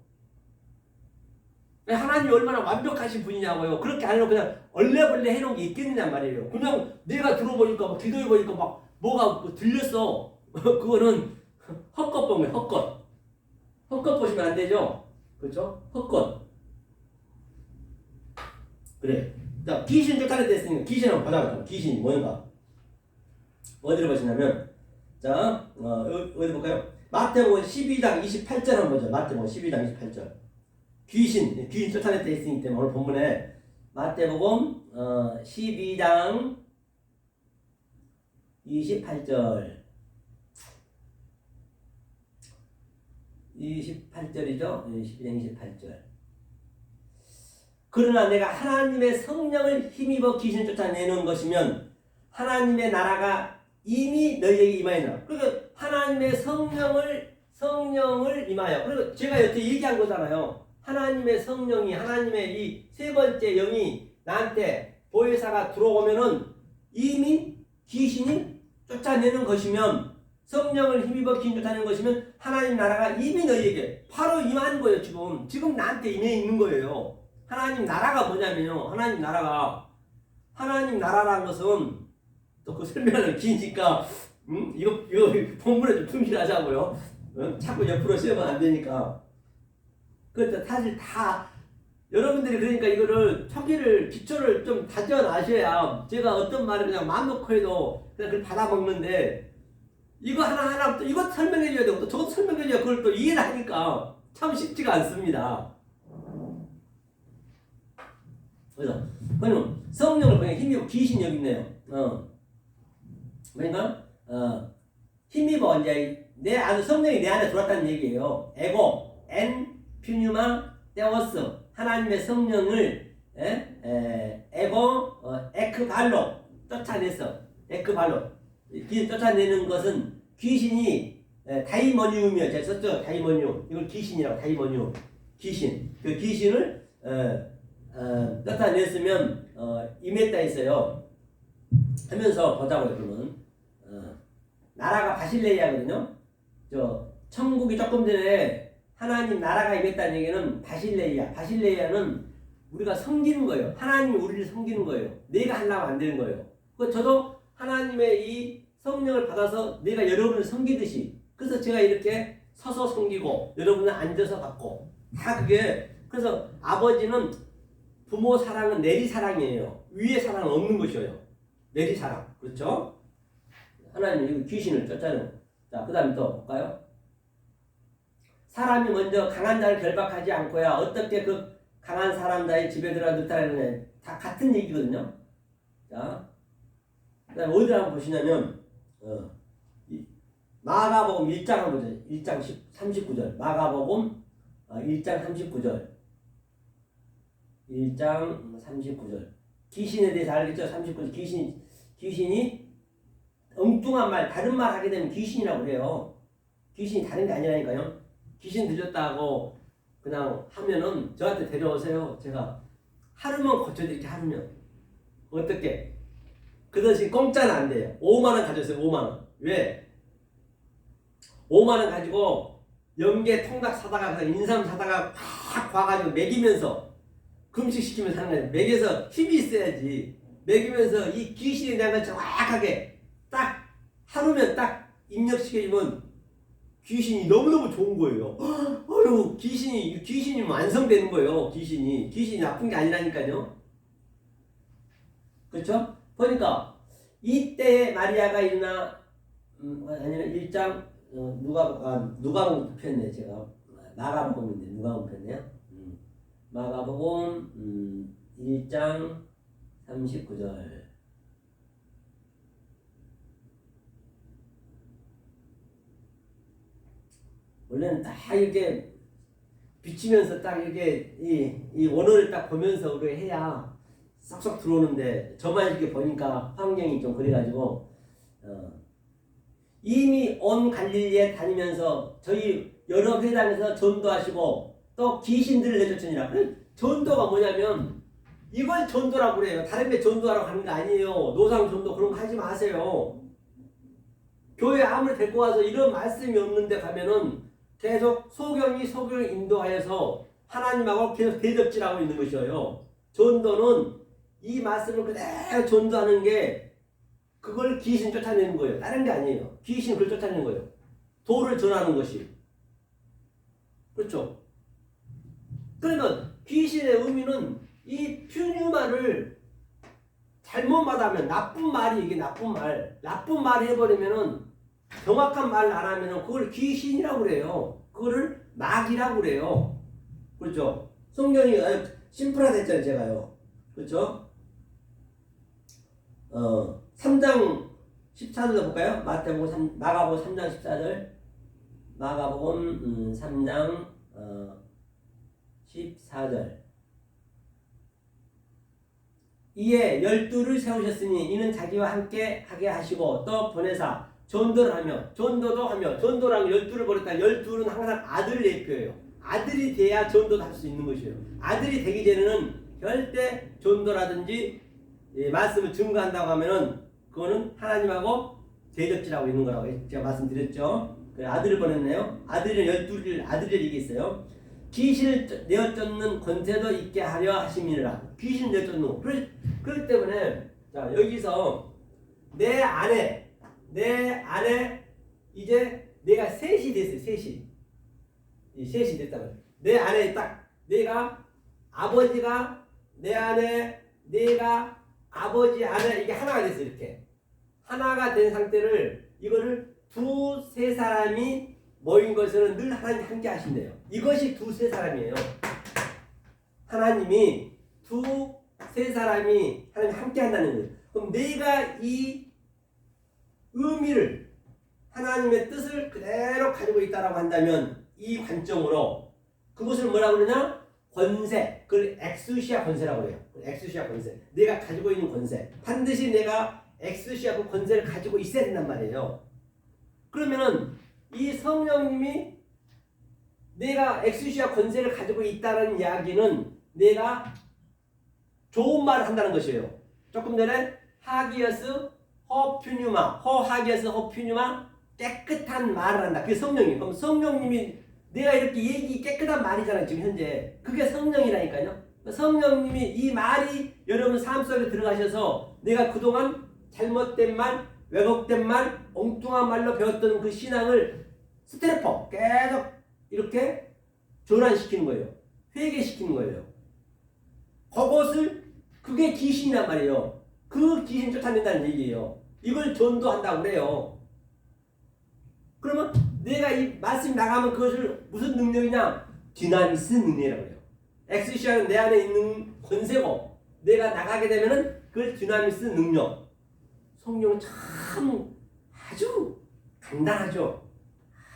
하나님이 얼마나 완벽하신 분이냐고요. 그렇게 안 해놓고 그냥 얼레벌레 해놓은 게 있겠느냐 말이에요. 그냥 내가 들어보니까 막 기도해보니까 막 뭐가 들렸어. 그거는 헛것 본 거예요. 헛것. 헛것 보시면 안 되죠. 그렇죠? 헛것. 그래. 자, 귀신 쫓아낼 때 했으니까 귀신 한번 보자. 귀신이 뭔가. 어디로 보시냐면, 자, 어디 볼까요? 마태복음 12장 28절 한번 보죠. 마태복음 12장 28절. 귀신 쫓아낼 때 있으기 때문에 오늘 본문에 마태복음 12장 28절. 28절이죠. 12장 28절. 그러나 내가 하나님의 성령을 힘입어 귀신 쫓아내는 것이면 하나님의 나라가 이미 너희에게 임하였노라. 그러니까 하나님의 성령을 임하여. 그리고 제가 여태 얘기한 거잖아요. 하나님의 성령이, 하나님의 이 세 번째 영이 나한테 보혜사가 들어오면은 이미 귀신이 쫓아내는 것이면, 성령을 힘입어 귀신 쫓아내는 것이면 하나님 나라가 이미 너희에게 바로 임한 거예요. 지금 나한테 임해 있는 거예요. 하나님 나라가 뭐냐면요, 하나님 나라라는 것은 또 그 설명을 기니까 이거 본문에 좀 충실하자고요. 자꾸 옆으로 세우면 안 되니까. 그것도 사실 다 여러분들이 그러니까 이거를 기초를 좀 다져놔셔야 제가 어떤 말을 그냥 마음 놓고 해도 그냥 그걸 받아먹는데, 이거 하나하나 또 이것 설명해줘야 되고 또 저것 설명해줘야 그걸 또 이해를 하니까 참 쉽지가 않습니다. 그래서 그러면 성령을 그냥 힘입어 귀신 여기 있네요. 그러니까 힘입어 이제 내 안에 성령이 내 안에 들어왔다는 얘기예요. 에고 엔 퓨뉴마 데오스 하나님의 성령을 에크발로 쫓아냈어. 에크발로 쫓아내는 것은 귀신이 다이모니움이요. 제가 썼죠. 다이모니움. 이걸 귀신이라고. 다이모니움. 귀신. 그 귀신을 쫓아냈으면 임했다 했어요. 하면서 보자고요. 그러면 나라가 바실레이아거든요. 천국이 조금 전에 하나님 나라가 임했다는 얘기는 바실레이아. 바실레이아는 우리가 섬기는 거예요. 하나님이 우리를 섬기는 거예요. 내가 하려면 안 되는 거예요. 저도 하나님의 이 성령을 받아서 내가 여러분을 섬기듯이, 그래서 제가 이렇게 서서 섬기고 여러분은 앉아서 받고 다 그게. 그래서 아버지는 부모 사랑은 내리 사랑이에요. 위의 사랑은 없는 것이에요. 내리 사랑. 그렇죠? 하나님이 귀신을 쫓아내는. 자, 그 다음에 또 볼까요? 사람이 먼저 강한 자를 결박하지 않고야 어떻게 그 강한 사람자의 집에 들어가 넣다라는 다 같은 얘기거든요. 자, 그 다음에 어디를 한번 보시냐면 마가복음 1장 한번 보세요. 1장 39절. 마가복음 1장 39절. 1장 39절. 귀신에 대해서 알겠죠? 39절. 귀신이 엉뚱한 말, 다른 말 하게 되면 귀신이라고 그래요. 귀신이 다른 게 아니라니까요. 귀신 들렸다고 그냥 하면은 저한테 데려오세요. 제가 하루만 고쳐드릴게. 하루면. 어떻게? 그 대신 공짜는 안 돼요. 5만원 가져오세요. 5만원. 왜? 5만원 가지고 연계 통닭 사다가 인삼 사다가 팍 봐가지고 먹이면서 금식 시키면서 하는 거예요. 먹여서 힘이 있어야지. 먹이면서 이 귀신에 대한 걸 정확하게 딱 하루면 딱 입력시켜주면 귀신이 너무너무 좋은 거예요. 그리고 귀신이 완성되는 거예요. 귀신이 나쁜 게 아니라니까요. 그렇죠? 보니까 이때에 마리아가 일어나 아니면 1장 누가복음 폈네. 제가 마가복음인데 누가복음 폈네요. 마가복음 1장 39절. 원래는 딱 이렇게 비치면서 딱 이렇게 이 원어를 딱 보면서 우리가 해야 쏙쏙 들어오는데 저만 이렇게 보니까 환경이 좀 그래가지고 이미 온 갈릴리에 다니면서 저희 여러 회당에서 전도하시고 또 귀신들을 내쫓으니라. 전도가 뭐냐면 이걸 전도라고 그래요. 다른 데 전도하라고 하는 거 아니에요. 노상 전도 그런 거 하지 마세요. 교회 아무리 데리고 와서 이런 말씀이 없는데 가면은 계속 소경을 인도하여서 하나님하고 계속 대적질하고 있는 것이에요. 전도는 이 말씀을 그대로 전도하는 게 그걸 귀신 쫓아내는 거예요. 다른 게 아니에요. 귀신 그걸 쫓아내는 거예요. 도를 전하는 것이. 그렇죠? 그러면 귀신의 의미는 이 퓨뉴마를 잘못 말하면 나쁜 말이 이게 나쁜 말 해버리면은 정확한 말을 안 하면은 그걸 귀신이라고 그래요. 그거를 마귀라고 그래요. 그렇죠? 성경이 심플하다 했잖아요, 제가요. 그렇죠? 3장 14절도 볼까요? 마가복음 3장 14절. 마가복음 3장 14절. 이에 12를 세우셨으니 이는 자기와 함께 하게 하시고 또 보내사 전도를 하며 전도랑 12를 버렸다. 12는 항상 아들을 대표해요. 아들이 돼야 전도도 할 수 있는 것이에요. 아들이 되기 전에는 절대 전도라든지 말씀을 증거한다고 하면은 그거는 하나님하고 대적질하고 있는 거라고 제가 말씀드렸죠. 아들을 보냈네요. 아들을 얘기했어요. 귀신을 내어쫓는 권세도 있게 하려 하심이니라. 귀신을 내어쫓는. 그렇기 때문에 자 여기서 내 안에 이제 내가 셋이 됐어요. 셋이 됐다고요. 내 안에 딱 내가 아버지가 내 안에 내가 아버지 안에 이게 하나가 됐어요. 이렇게 하나가 된 상태를 이거를 두세 사람이 모인 것은 늘 하나님 함께 하신대요. 이것이 두세 사람이에요. 하나님이 두세 사람이 하나님 함께 한다는 거예요. 그럼 내가 이 의미를 하나님의 뜻을 그대로 가지고 있다라고 한다면 이 관점으로 그것을 뭐라고 그러냐? 권세. 그걸 엑스시아 권세라고 해요. 엑스시아 권세. 내가 가지고 있는 권세. 반드시 내가 엑스시아 그 권세를 가지고 있어야 된단 말이에요. 그러면은 이 성령님이 내가 엑스시아 권세를 가지고 있다는 이야기는 내가 좋은 말을 한다는 것이에요. 조금 전에 하기어스 허하기어스 허퓨뉴마 깨끗한 말을 한다. 그게 성령님. 그럼 성령님이 내가 이렇게 얘기 깨끗한 말이잖아요. 지금 현재. 그게 성령이라니까요. 성령님이 이 말이 여러분 삶 속에 들어가셔서 내가 그동안 잘못된 말, 왜곡된 말, 엉뚱한 말로 배웠던 그 신앙을 스트레퍼 계속 이렇게 전환시키는 거예요. 회개시키는 거예요. 그것을 그게 귀신이란 말이에요. 그 귀신 쫓아낸다는 얘기예요. 이걸 전도한다고 그래요. 그러면 내가 이 말씀이 나가면 그것을 무슨 능력이냐? 디나미스 능력이라고 해요. 엑스시아는 내 안에 있는 권세고 내가 나가게 되면은 그걸 디나미스 능력. 성령은 참 아주 간단하죠.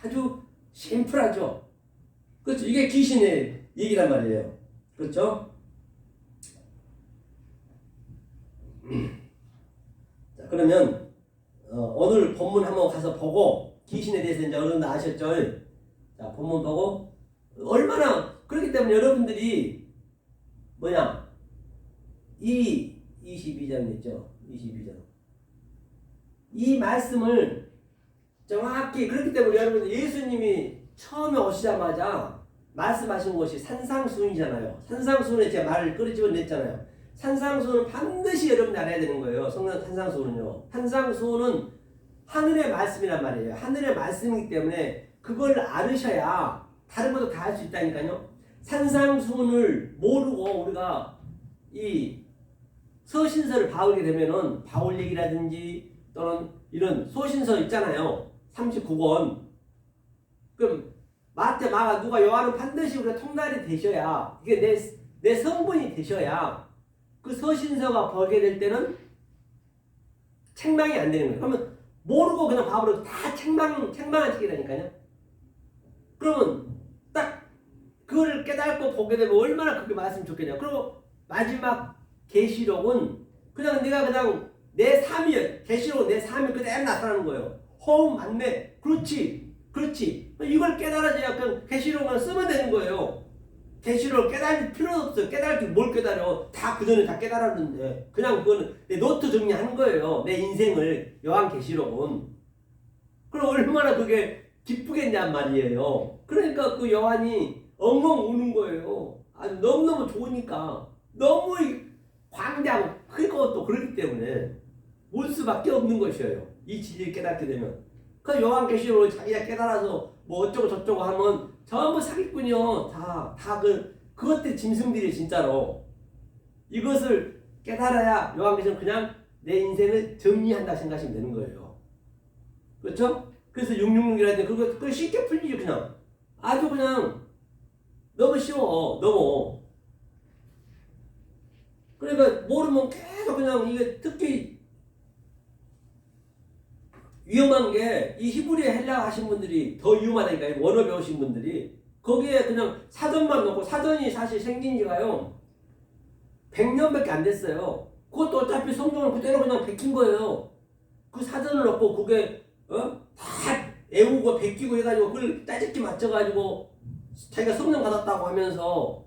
아주 심플하죠. 그렇죠. 이게 귀신의 얘기란 말이에요. 그렇죠? 자, 그러면 오늘 본문 한번 가서 보고 귀신에 대해서 이제 어느 정도 아셨죠? 자, 본문 보고 얼마나 그렇기 때문에 여러분들이 뭐냐 이 22장 있죠? 22장 이 말씀을 정확히 그렇기 때문에 여러분 예수님이 처음에 오시자마자 말씀하신 것이 산상수훈이잖아요. 산상수훈에 제 말을 끌어집어 냈잖아요. 산상수훈은 반드시 여러분이 알아야 되는 거예요. 성령 산상수훈은요. 산상수훈은 하늘의 말씀이란 말이에요. 하늘의 말씀이기 때문에 그걸 알으셔야 다른 것도 다 할 수 있다니까요. 산상수훈을 모르고 우리가 이 서신서를 봐오게 되면은 바울 얘기라든지 또는 이런 소신서 있잖아요. 39권. 그럼 마태, 마가, 누가, 요한은 반드시 우리가 통달이 되셔야 이게 내 성분이 되셔야 그 서신서가 보게 될 때는 책망이 안 되는 거예요. 그러면 모르고 그냥 바보로 다 책망한 책이라니까요. 그러면 딱 그걸 깨닫고 보게 되면 얼마나 그게 말씀 좋겠냐. 그리고 마지막 계시록은 그냥 내가 그냥 내 삶이에요. 계시록은 내 삶이 그대로 나타나는 거예요. 맞네. 그렇지. 이걸 깨달아줘야 그냥 계시록만 쓰면 되는 거예요. 계시록을 깨달을 필요도 없어요. 깨달을 뭘 깨달아. 다 그전에 다 깨달았는데 그냥 그거는 내 노트 정리하는 거예요. 내 인생을 요한 계시록은. 그럼 얼마나 그게 기쁘겠냔 말이에요. 그러니까 그 요한이 엉엉 우는 거예요. 아주 너무너무 좋으니까. 너무 광대하고 크고 또 그렇기 때문에 울 수밖에 없는 것이에요. 이 진리를 깨닫게 되면. 그 요한계시록을 자기가 깨달아서 뭐 어쩌고 저쩌고 하면 전부 사기꾼이요. 다 그것들 짐승들이 진짜로. 이것을 깨달아야 요한계시록은 그냥 내 인생을 정리한다 생각하시면 되는 거예요. 그렇죠? 그래서 666이라는데 그거 쉽게 풀리죠. 그냥. 아주 그냥 너무 쉬워. 너무. 그러니까 모르면 계속 그냥 이게 특히 위험한 게 이 히브리어 헬라 하신 분들이 더 위험하다니까요. 원어 배우신 분들이 거기에 그냥 사전만 넣고 사전이 사실 생긴 지가요 100년밖에 안 됐어요. 그것도 어차피 성경을 그대로 그냥 베낀 거예요. 그 사전을 넣고 그게 다 애우고 베끼고 해가지고 그걸 짜집기 맞춰가지고 자기가 성령 받았다고 하면서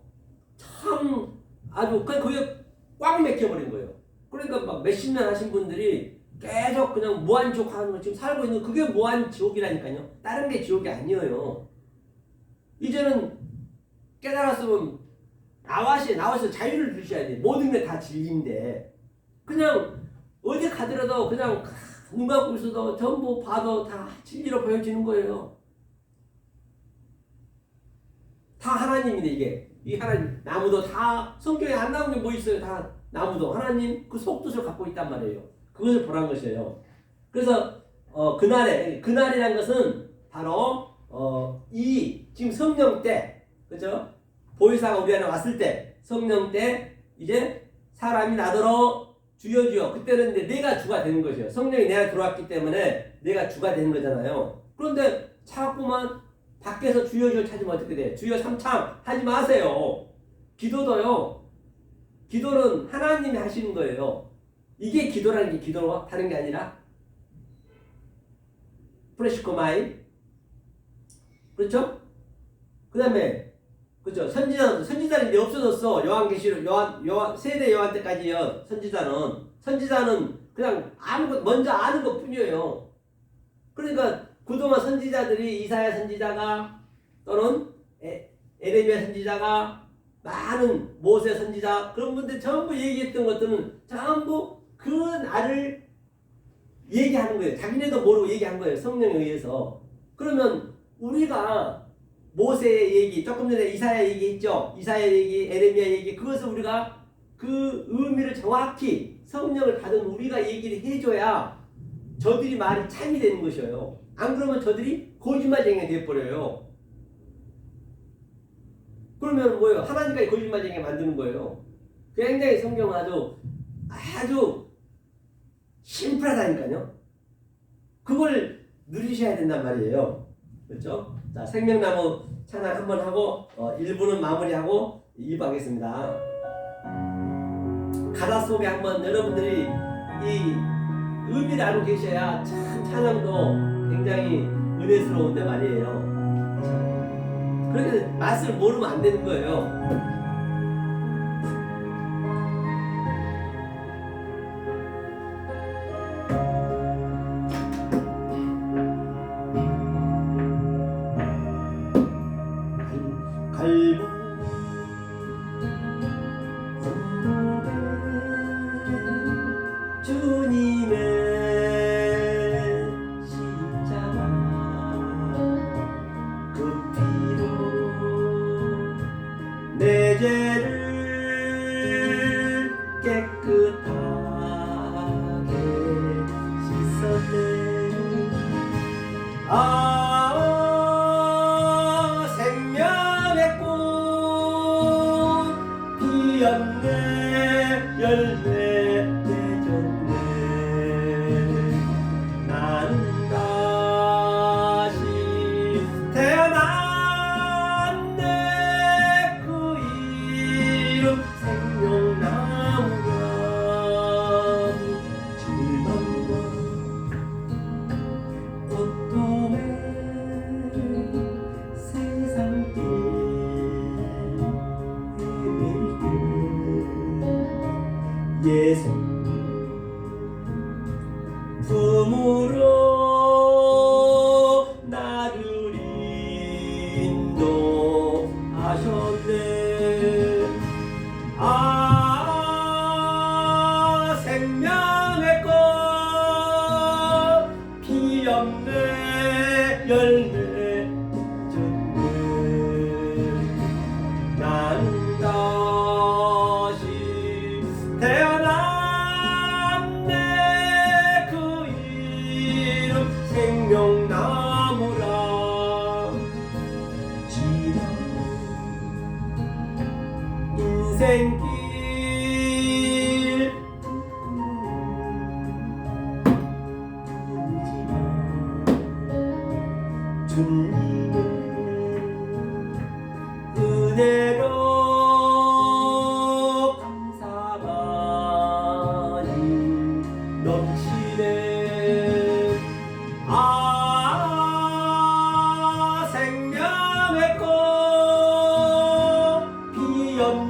참 아주 그게 꽉 맥혀버린 거예요. 그러니까 막 몇십 년 하신 분들이 계속 그냥 무한지옥 하는 거 지금 살고 있는 그게 무한지옥이라니까요. 다른 게 지옥이 아니에요. 이제는 깨달았으면 나와서 자유를 주셔야 돼. 모든 게 다 진리인데 그냥 어디 가더라도 그냥 눈 감고 있어도 전부 봐도 다 진리로 보여지는 거예요. 다 하나님인데 이게 이 하나님 나무도 다 성경에 안 나오는 게 뭐 있어요. 다 나무도 하나님 그 속뜻을 갖고 있단 말이에요. 그것을 보란 것이에요. 그래서 그날이라는 것은 바로 이 지금 성령 때 그죠? 보혜사가 우리 안에 왔을 때 성령 때 이제 사람이 나더러 주여 주여 그때는 이제 내가 주가 되는 것이에요. 성령이 내 안에 들어왔기 때문에 내가 주가 되는 거잖아요. 그런데 자꾸만 밖에서 주여 주여 찾으면 어떻게 돼? 주여 삼창 하지 마세요. 기도도요. 기도는 하나님이 하시는 거예요. 이게 기도라는 게 기도로 다른 게 아니라 프레시코마이 그렇죠? 그 다음에 그렇죠. 선지자는 이제 없어졌어. 요한계시록 요한 세대 요한 때까지요. 선지자는 그냥 먼저 아는 것 뿐이에요. 그러니까 그동안 선지자들이 이사야 선지자가 또는 에레미야 선지자가 많은 모세 선지자 그런 분들 전부 얘기했던 것들은 전부 그 날을 얘기하는 거예요. 자기네도 모르고 얘기한 거예요. 성령에 의해서. 그러면 우리가 모세의 얘기, 조금 전에 이사야 얘기했죠. 이사야 얘기, 에레미야 얘기, 그것을 우리가 그 의미를 정확히 성령을 받은 우리가 얘기를 해줘야 저들이 말이 참이 되는 것이에요. 안 그러면 저들이 거짓말쟁이가 되어버려요. 그러면 뭐예요? 하나님까지 거짓말쟁이가 만드는 거예요. 굉장히 성경은 아주 심플하다니까요. 그걸 누리셔야 된단 말이에요. 그렇죠? 자, 생명나무 찬양 한번 하고 1부는 마무리하고 2부 하겠습니다. 가사 속에 한번 여러분들이 이 의미를 알고 계셔야 참 찬양도 굉장히 은혜스러운데 말이에요. 자, 그렇게 맛을 모르면 안 되는 거예요. 내 죄를 깨끗하게 씻었네. 생명의 꽃 피었네. 열매 맺었네. 나는 다시 태어났네. 그 이름 생명나무라. 즐거워 꽃돔에 세상길 헤맬 때 예수 품으로 나를 인도하셨네. 생명의 꽃 피었네. 열매 맺었네. 나는 다시 태어났네. 그 이름 생명나무라. 지나온 인생길 주님의 은혜로 감사만이 넘치네. 생명의 꽃 피었네.